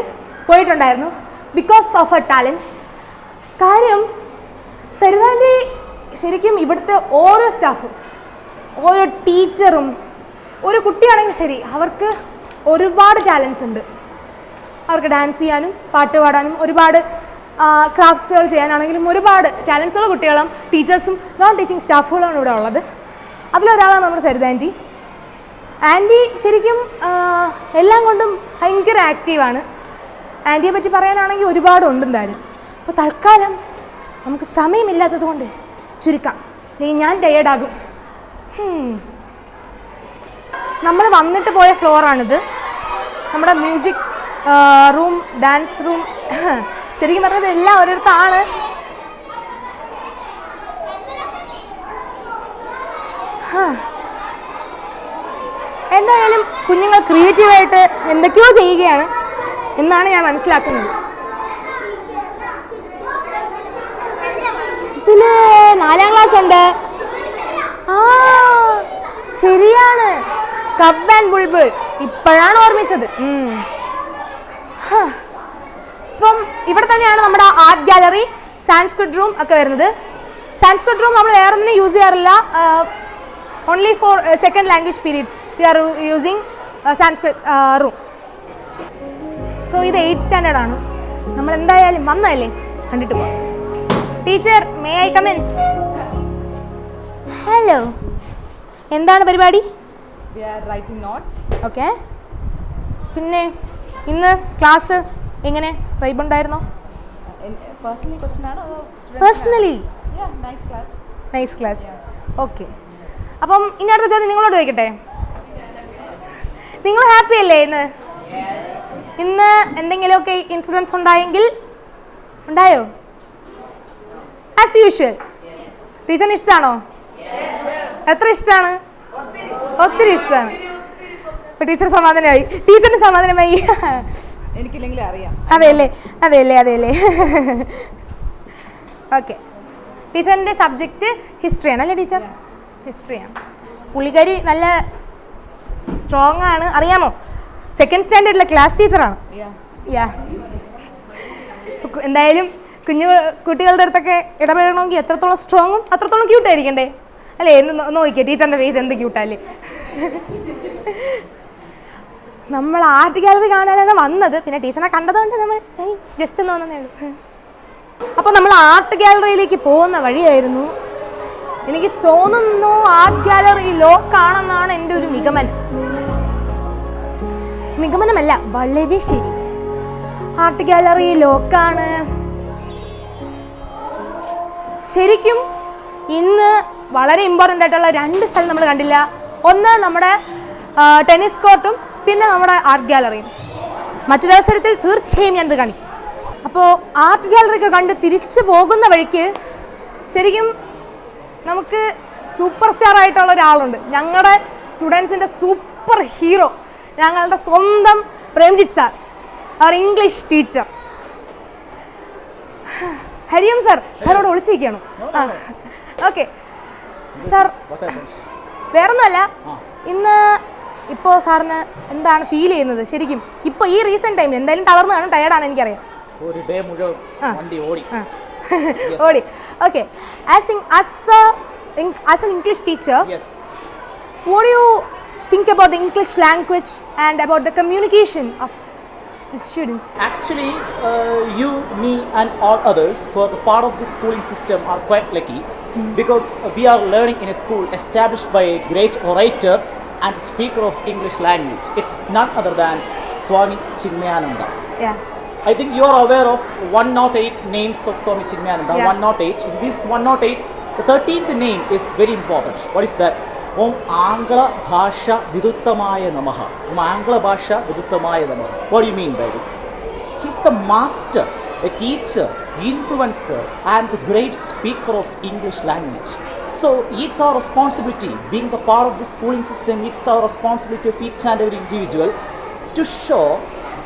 പോയിട്ടുണ്ടായിരുന്നു ബിക്കോസ് ഓഫ് ഹർ ടാലൻസ്. കാര്യം സരിത ആൻറ്റി ശരിക്കും ഇവിടുത്തെ ഓരോ സ്റ്റാഫും ഓരോ ടീച്ചറും ഒരു കുട്ടിയാണെങ്കിൽ ശരി, അവർക്ക് ഒരുപാട് ടാലൻസ് ഉണ്ട്. അവർക്ക് ഡാൻസ് ചെയ്യാനും പാട്ട് പാടാനും ഒരുപാട് ക്രാഫ്റ്റ്സുകൾ ചെയ്യാനാണെങ്കിലും ഒരുപാട് ടാലൻസുള്ള കുട്ടികളും ടീച്ചേഴ്സും നോൺ ടീച്ചിങ് സ്റ്റാഫുകളാണ് ഇവിടെ ഉള്ളത്. അതിലൊരാളാണ് നമ്മുടെ സരിത ആൻറ്റി. ആൻറ്റി ശരിക്കും എല്ലാം കൊണ്ടും ഭയങ്കര ആക്റ്റീവാണ്. ആൻറ്റിയെ പറ്റി പറയാനാണെങ്കിൽ ഒരുപാടുണ്ട് എന്തായാലും. അപ്പോൾ തൽക്കാലം നമുക്ക് സമയമില്ലാത്തത് കൊണ്ട് ചുരുക്കാം, അല്ലെങ്കിൽ ഞാൻ ടയേർഡാകും. നമ്മൾ വന്നിട്ട് പോയ ഫ്ലോറാണിത്. നമ്മുടെ മ്യൂസിക് റൂം, ഡാൻസ് റൂം, ശരിക്കും പറഞ്ഞത് എല്ലാം ഒരിടത്താണ്. എന്തായാലും കുഞ്ഞുങ്ങൾ ക്രിയേറ്റീവായിട്ട് എന്തൊക്കെയോ ചെയ്യുകയാണ് എന്നാണ് ഞാൻ മനസ്സിലാക്കുന്നത്. ഇതിൽ 4ാം ക്ലാസ് ഉണ്ട്. ശരിയാണ്, കബ് ആൻഡ് ബുൾബുൾ. ഇപ്പോഴാണ് ഓർമ്മിച്ചത്. ഇപ്പം ഇവിടെ തന്നെയാണ് നമ്മുടെ ആർട്ട് ഗാലറി, സാൻസ്ക്രിറ്റ് റൂം ഒക്കെ വരുന്നത്. സാൻസ്ക്രിറ്റ് റൂം നമ്മൾ വേറെ ഒന്നിനും യൂസ് ചെയ്യാറില്ല. Only for second language periods we are using Sanskrit room. So ഇത് 8th സ്റ്റാൻഡേർഡ് ആണ്. നമ്മൾ എന്തായാലും വന്നതല്ലേ, കണ്ടിട്ട് പോകാം. Teacher, may I come in? Hello, എന്താണ് പരിപാടി? ഓക്കെ. പിന്നെ ഇന്ന് ക്ലാസ് എങ്ങനെ വൈബുണ്ടായിരുന്നോ? Personally nice class. ഓക്കെ. അപ്പം ഇനി അടുത്ത ചോദ്യം നിങ്ങളോട് ചോദിക്കട്ടെ. നിങ്ങൾ ഹാപ്പി അല്ലേ ഇന്ന് എന്തെങ്കിലുമൊക്കെ ഇൻസിഡൻസ് ഉണ്ടായോ? As usual. ടീച്ചറിന് ഇഷ്ടമാണോ? എത്ര ഇഷ്ടമാണ്? ഒത്തിരി ഇഷ്ടമാണ്. ഇപ്പൊ ടീച്ചർ സമാധാനമായി, ടീച്ചറിന് സമാധാനമായി. എനിക്കില്ലെങ്കിലും അറിയാം. അതെയല്ലേ. ഓക്കെ. ടീച്ചറിൻ്റെ സബ്ജക്റ്റ് ഹിസ്റ്ററിയാണ് അല്ലേ ടീച്ചർ? ഹിസ്റ്ററിയാണ്. പുള്ളിക്കാരി നല്ല സ്ട്രോങ് ആണ്, അറിയാമോ? 2nd സ്റ്റാൻഡേർഡിലെ ക്ലാസ് ടീച്ചറാണ്. എന്തായാലും കുട്ടികളുടെ അടുത്തൊക്കെ ഇടപെടണമെങ്കിൽ എത്രത്തോളം സ്ട്രോങ്ങും അത്രത്തോളം ക്യൂട്ടായിരിക്കണ്ടേ അല്ലേ? നോക്കിയേ ടീച്ചറിൻ്റെ ഫേസ് എന്ത് ക്യൂട്ടല്ലേ. നമ്മൾ ആർട്ട് ഗാലറി കാണാനാണ് വന്നത്, പിന്നെ ടീച്ചറിനെ കണ്ടതുകൊണ്ട് നമ്മൾ ജസ്റ്റ് ഒന്ന് വന്നതേ ഉള്ളൂ. അപ്പോൾ നമ്മൾ ആർട്ട് ഗാലറിയിലേക്ക് പോകുന്ന വഴിയായിരുന്നു. എനിക്ക് തോന്നുന്നു ആർട്ട് ഗാലറി ലോക്കാണെന്നാണ് എൻ്റെ ഒരു നിഗമനമല്ല, വളരെ ശരി. ആർട്ട് ഗാലറി ലോക്കാണ്. ശരിക്കും ഇന്ന് വളരെ ഇമ്പോർട്ടൻ്റ് ആയിട്ടുള്ള 2 സ്ഥലം നമ്മൾ കണ്ടില്ല. ഒന്ന് നമ്മുടെ ടെന്നീസ് കോർട്ടും പിന്നെ നമ്മുടെ ആർട്ട് ഗാലറിയും. മറ്റൊരവസരത്തിൽ തീർച്ചയായും ഞാനത് കാണിക്കും. അപ്പോൾ ആർട്ട് ഗാലറിയൊക്കെ കണ്ട് തിരിച്ചു പോകുന്ന വഴിക്ക് ശരിക്കും നമുക്ക് സൂപ്പർ സ്റ്റാർ ആയിട്ടുള്ള ഒരാളുണ്ട്, ഞങ്ങളുടെ സ്റ്റുഡൻസിൻ്റെ സൂപ്പർ ഹീറോ, ഞങ്ങളുടെ സ്വന്തം പ്രേംജിത്ത് സാർ, അവർ ഇംഗ്ലീഷ് ടീച്ചർ. ഹരിയം സാർ, സാറോട് ഒളിച്ചിരിക്കുകയാണോ? ആ ഓക്കെ സാർ, വേറൊന്നുമല്ല, ഇന്ന് ഇപ്പോൾ സാറിന് എന്താണ് ഫീൽ ചെയ്യുന്നത് ശരിക്കും? ഇപ്പോൾ ഈ റീസെൻറ്റ് ടൈമിൽ എന്തായാലും തളർന്നതാണ്, ടയേർഡാണ് എനിക്കറിയാം. ഓടി. Okay, as an English teacher, what do you think about the English language and about the communication of the students? Actually, you, me and all others who are the part of the schooling system are quite lucky because we are learning in a school established by a great orator and speaker of English language. It's none other than Swami Chinmayananda. Yeah. I think you are aware of 108 names of Swami Chinmayananda. Yeah. 108. In this 108, the 13th name is very important. What is that? Om Angla Bhasha Viduttamaya Namaha. Om Angla Bhasha Viduttamaya Namaha. What do you mean by this? He's the master, a teacher, influencer, and the great speaker of English language. So it's our responsibility, being the part of the schooling system, it's our responsibility of each and every individual to show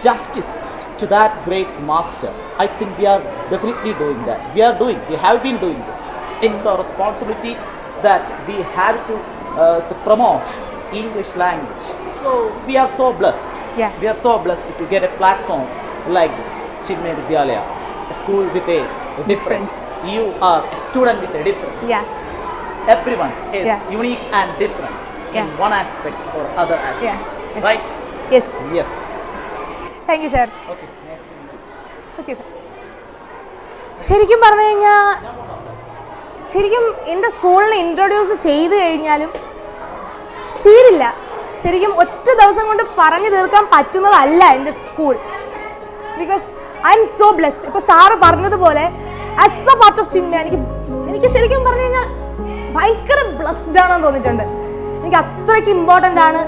justice to that great master. I think we are definitely doing that. We have been doing this. It's our responsibility that we have to promote English language. So we are so blessed. Yeah. We are so blessed to get a platform like this, Chinmay Vidyalaya, a school with a difference. You are a student with a difference. Yeah. Everyone is unique and different in one aspect or other aspect. Yeah. Yes. Right? Yes. Yes. Thank you, sir. Okay. Nice to meet you. Okay, sir. ശരിക്കും പറഞ്ഞു കഴിഞ്ഞാൽ ശരിക്കും എൻ്റെ സ്കൂളിനെ introduce ചെയ്ത് കഴിഞ്ഞാലും തീരില്ല. ശരിക്കും ഒറ്റ ദിവസം കൊണ്ട് പറഞ്ഞു തീർക്കാൻ പറ്റുന്നതല്ല എൻ്റെ school. Because I M so blessed. ഇപ്പോൾ സാറ് പറഞ്ഞതുപോലെ as A part of Chinmaya എനിക്ക് ശരിക്കും പറഞ്ഞു കഴിഞ്ഞാൽ ഭയങ്കര ബ്ലെസ്ഡ് ആണെന്ന് തോന്നിയിട്ടുണ്ട്. എനിക്ക് അത്രയ്ക്ക് ഇമ്പോർട്ടൻ്റ് ആണ്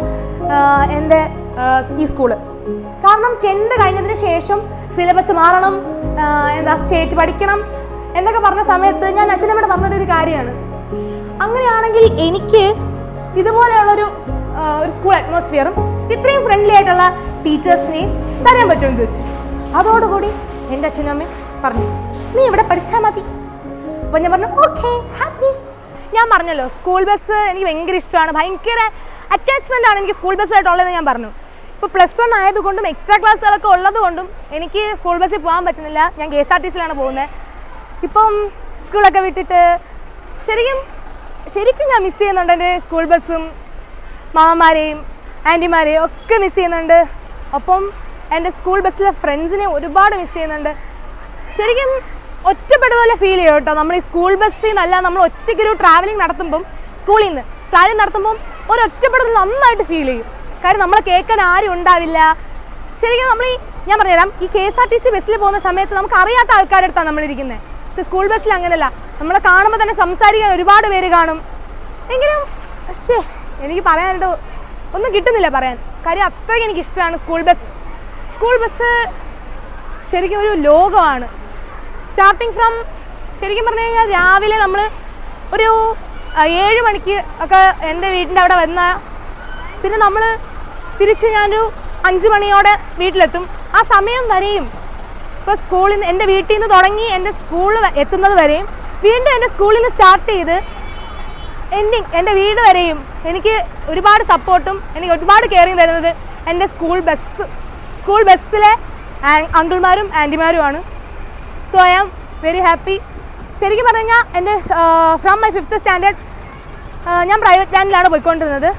എൻ്റെ ഈ സ്കൂള്. കാരണം 10th കഴിഞ്ഞതിന് ശേഷം സിലബസ് മാറണം, സ്റ്റേറ്റ് പഠിക്കണം എന്നൊക്കെ പറഞ്ഞ സമയത്ത് ഞാൻ അച്ഛനമ്മയോട് പറഞ്ഞൊരു കാര്യമാണ്, അങ്ങനെയാണെങ്കിൽ എനിക്ക് ഇതുപോലെയുള്ളൊരു സ്കൂൾ അറ്റ്മോസ്ഫിയറും ഇത്രയും ഫ്രണ്ട്ലി ആയിട്ടുള്ള ടീച്ചേഴ്സിനെയും തരാൻ പറ്റുമെന്ന് ചോദിച്ചു. അതോടുകൂടി എൻ്റെ അച്ഛനും അമ്മയും പറഞ്ഞു നീ ഇവിടെ പഠിച്ചാൽ മതി. അപ്പോൾ ഞാൻ പറഞ്ഞു ഓക്കെ ഹാപ്പി. ഞാൻ പറഞ്ഞല്ലോ സ്കൂൾ ബസ് എനിക്ക് ഭയങ്കര ഇഷ്ടമാണ്, ഭയങ്കര അറ്റാച്ച്മെൻ്റ് ആണ് എനിക്ക് സ്കൂൾ ബസ്സായിട്ടുള്ളതെന്ന് ഞാൻ പറഞ്ഞു. ഇപ്പോൾ +1 ആയതുകൊണ്ടും എക്സ്ട്രാ ക്ലാസ്സുകളൊക്കെ ഉള്ളതുകൊണ്ടും എനിക്ക് സ്കൂൾ ബസ്സിൽ പോകാൻ പറ്റുന്നില്ല. ഞാൻ KSRTCയിലാണ് പോകുന്നത്. ഇപ്പം സ്കൂളൊക്കെ വിട്ടിട്ട് ശരിക്കും ഞാൻ മിസ് ചെയ്യുന്നുണ്ട് എൻ്റെ സ്കൂൾ ബസ്സും മാമന്മാരെയും ആൻറ്റിമാരെയും ഒക്കെ മിസ് ചെയ്യുന്നുണ്ട്. ഒപ്പം എൻ്റെ സ്കൂൾ ബസ്സിലെ ഫ്രണ്ട്സിനെ ഒരുപാട് മിസ് ചെയ്യുന്നുണ്ട്. ശരിക്കും ഒറ്റപ്പെട്ടതുപോലെ ഫീൽ ചെയ്യും കേട്ടോ. നമ്മൾ ഈ സ്കൂൾ ബസ്സിൽ നിന്നല്ല, നമ്മൾ ഒറ്റയ്ക്കൊരു ട്രാവലിംഗ് നടത്തുമ്പം സ്കൂളിൽ നിന്ന് ട്രാവലിംഗ് നടത്തുമ്പം ഒരൊറ്റപ്പെടൽ നന്നായിട്ട് ഫീൽ ചെയ്യും. കാര്യം നമ്മളെ കേൾക്കാൻ ആരും ഉണ്ടാവില്ല. ശരിക്കും ഞാൻ പറഞ്ഞുതരാം, ഈ KSRTC ബസ്സിൽ പോകുന്ന സമയത്ത് നമുക്ക് അറിയാത്ത ആൾക്കാരുടെ അടുത്താണ് നമ്മളിരിക്കുന്നത്. പക്ഷെ സ്കൂൾ ബസ്സിൽ അങ്ങനെയല്ല, നമ്മളെ കാണുമ്പോൾ തന്നെ സംസാരിക്കാൻ ഒരുപാട് പേര് കാണും. എങ്കിലും എനിക്ക് പറയാനായിട്ട് ഒന്നും കിട്ടുന്നില്ല പറയാൻ. കാര്യം അത്രയ്ക്ക് എനിക്കിഷ്ടമാണ് സ്കൂൾ ബസ്. സ്കൂൾ ബസ് ശരിക്കും ഒരു ലോകമാണ്. സ്റ്റാർട്ടിങ് ഫ്രം ശരിക്കും പറഞ്ഞു കഴിഞ്ഞാൽ രാവിലെ നമ്മൾ ഒരു 7 മണിക്ക് ഒക്കെ എൻ്റെ വീടിൻ്റെ അവിടെ വന്നാൽ പിന്നെ നമ്മൾ തിരിച്ച് ഞാനൊരു 5 മണിയോടെ വീട്ടിലെത്തും. ആ സമയം വരെയും ഇപ്പോൾ സ്കൂളിൽ നിന്ന് എൻ്റെ വീട്ടിൽ നിന്ന് തുടങ്ങി എൻ്റെ സ്കൂളിൽ എത്തുന്നത് വരെയും വീണ്ടും എൻ്റെ സ്കൂളിൽ നിന്ന് സ്റ്റാർട്ട് ചെയ്ത് എൻഡിങ് എൻ്റെ വീട് വരെയും എനിക്ക് ഒരുപാട് സപ്പോർട്ടും എനിക്ക് ഒരുപാട് കെയറിങ് തരുന്നത് എൻ്റെ സ്കൂൾ ബസ്സിലെ അങ്കിൾമാരും ആൻറ്റിമാരുമാണ്. So I am very happy. ശരിക്കും പറഞ്ഞു കഴിഞ്ഞാൽ എൻ്റെ ഫ്രം മൈ 5th സ്റ്റാൻഡേർഡ് ഞാൻ പ്രൈവറ്റ് വാനിലാണ് പോയിക്കൊണ്ടിരുന്നത്.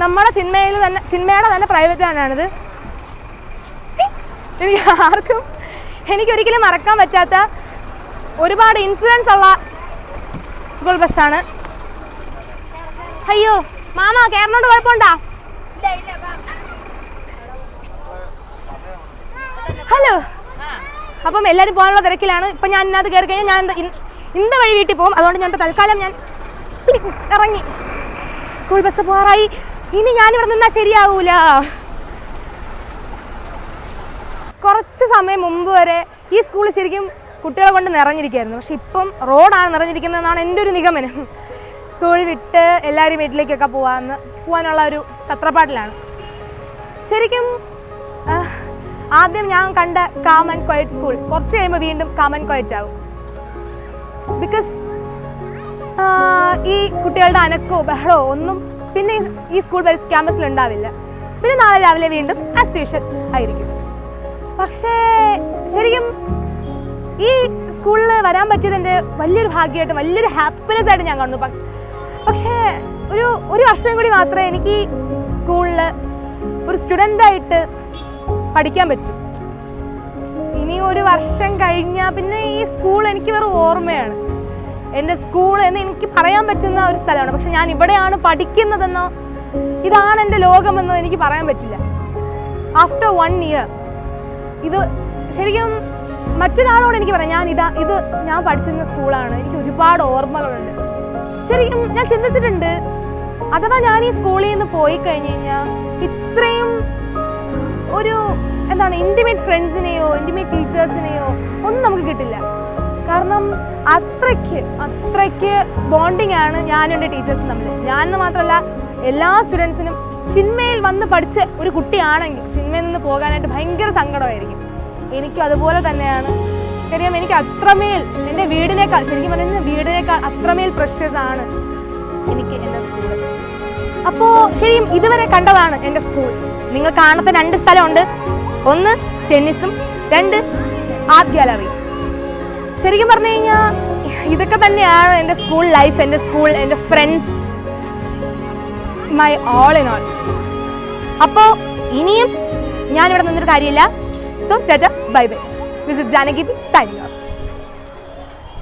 നമ്മുടെ ചിന്മയുടെ തന്നെ പ്രൈവറ്റ് വാനാണിത്. എനിക്കൊരിക്കലും മറക്കാൻ പറ്റാത്ത ഒരുപാട് ഇൻസിഡൻസ് ഉള്ള സ്കൂൾ ബസ്സാണ്. അയ്യോ മാമ കയറിനോണ്ട് കുഴപ്പമുണ്ടോ? ഹലോ. അപ്പം എല്ലാവരും പോകാനുള്ള തിരക്കിലാണ്. ഇപ്പം ഞാൻ ഇതിനകത്ത് കയറി കഴിഞ്ഞാൽ ഞാൻ ഇന്ന വഴി വീട്ടിൽ പോകും. അതുകൊണ്ട് ഞാൻ ഇപ്പോൾ തൽക്കാലം ഞാൻ ഇറങ്ങി. സ്കൂൾ ബസ് പോകാറായി. ഇനി ഞാനിവിടെ നിന്നാൽ ശരിയാവൂല. കുറച്ച് സമയം മുമ്പ് വരെ ഈ സ്കൂൾ ശരിക്കും കുട്ടികളെ കൊണ്ട് നിറഞ്ഞിരിക്കുകയായിരുന്നു. പക്ഷെ ഇപ്പം റോഡാണ് നിറഞ്ഞിരിക്കുന്നതെന്നാണ് എൻ്റെ ഒരു നിഗമനം. സ്കൂൾ വിട്ട് എല്ലാവരും വീട്ടിലേക്കൊക്കെ പോകാനുള്ള ഒരു തത്രപ്പാട്ടിലാണ്. ശരിക്കും ആദ്യം ഞാൻ കണ്ട കാം ആൻഡ് ക്വയറ്റ് സ്കൂൾ കുറച്ച് കഴിയുമ്പോൾ വീണ്ടും കാം ആൻഡ് ക്വയറ്റ് ആവും. ബിക്കോസ് ഈ കുട്ടികളുടെ അനക്കോ ബഹളോ ഒന്നും പിന്നെ ഈ സ്കൂൾ ക്യാമ്പസിൽ ഉണ്ടാവില്ല. പിന്നെ നാളെ രാവിലെ വീണ്ടും ആസ് യൂഷ്വൽ ആയിരിക്കും. പക്ഷേ ശരിക്കും ഈ സ്കൂളിൽ വരാൻ പറ്റിയത് എൻ്റെ വലിയൊരു ഭാഗ്യമായിട്ട് വലിയൊരു ഹാപ്പിനെസ് ആയിട്ട് ഞാൻ കാണുന്നു. പക്ഷേ ഒരു വർഷം കൂടി മാത്രമേ എനിക്ക് സ്കൂളിൽ ഒരു സ്റ്റുഡൻ്റായിട്ട് പഠിക്കാൻ പറ്റും. ഇനി ഒരു വർഷം കഴിഞ്ഞാൽ പിന്നെ ഈ സ്കൂൾ എനിക്ക് വെറും ഓർമ്മയാണ്. എൻ്റെ സ്കൂൾ എന്ന് എനിക്ക് പറയാൻ പറ്റുന്ന ഒരു സ്ഥലമാണ്. പക്ഷെ ഞാൻ ഇവിടെയാണ് പഠിക്കുന്നതെന്നോ ഇതാണ് എൻ്റെ ലോകമെന്നോ എനിക്ക് പറയാൻ പറ്റില്ല. ആഫ്റ്റർ 1 year ഇത് ശരിക്കും മറ്റൊരാളോട് എനിക്ക് പറയാം ഇത് ഞാൻ പഠിച്ചിരുന്ന സ്കൂളാണ്. എനിക്ക് ഒരുപാട് ഓർമ്മകളുണ്ട്. ശരിക്കും ഞാൻ ചിന്തിച്ചിട്ടുണ്ട്, അഥവാ ഞാൻ ഈ സ്കൂളിൽ നിന്ന് പോയി കഴിഞ്ഞ് കഴിഞ്ഞാൽ ഇത്രയും ഒരു ഇൻറ്റിമേറ്റ് ഫ്രണ്ട്സിനെയോ ഇൻറ്റിമേറ്റ് ടീച്ചേഴ്സിനെയോ ഒന്നും നമുക്ക് കിട്ടില്ല. കാരണം അത്രയ്ക്ക് ബോണ്ടിങ് ആണ് ഞാനും എൻ്റെ ടീച്ചേഴ്സും തമ്മിൽ. ഞാനെന്ന് മാത്രമല്ല എല്ലാ സ്റ്റുഡൻസിനും ചിന്മയിൽ വന്ന് പഠിച്ച ഒരു കുട്ടിയാണെങ്കിൽ ചിന്മയിൽ നിന്ന് പോകാനായിട്ട് ഭയങ്കര സങ്കടമായിരിക്കും. എനിക്കും അതുപോലെ തന്നെയാണ്. കാര്യം എനിക്ക് അത്രമേൽ എൻ്റെ വീടിനേക്കാൾ ശരിക്കും പറഞ്ഞാൽ വീടിനേക്കാൾ അത്രമേൽ പ്രഷ്യസ് ആണ് എനിക്ക് എൻ്റെ സ്കൂൾ. അപ്പോൾ ശരിക്കും ഇതുവരെ കണ്ടതാണ് എൻ്റെ സ്കൂൾ. നിങ്ങൾ കാണാത്ത 2 സ്ഥലമുണ്ട്. 1 ടെന്നീസും 2 ആർട്ട് ഗാലറി. ശരിക്കും പറഞ്ഞു കഴിഞ്ഞാൽ ഇതൊക്കെ തന്നെയാണ് എൻ്റെ സ്കൂൾ ലൈഫ്, എൻ്റെ സ്കൂൾ, എൻ്റെ friends, my all in all. അപ്പോൾ ഇനിയും ഞാനിവിടെ നിന്നൊരു കാര്യമില്ല. So Tata bye bye. This is Janaki signing off.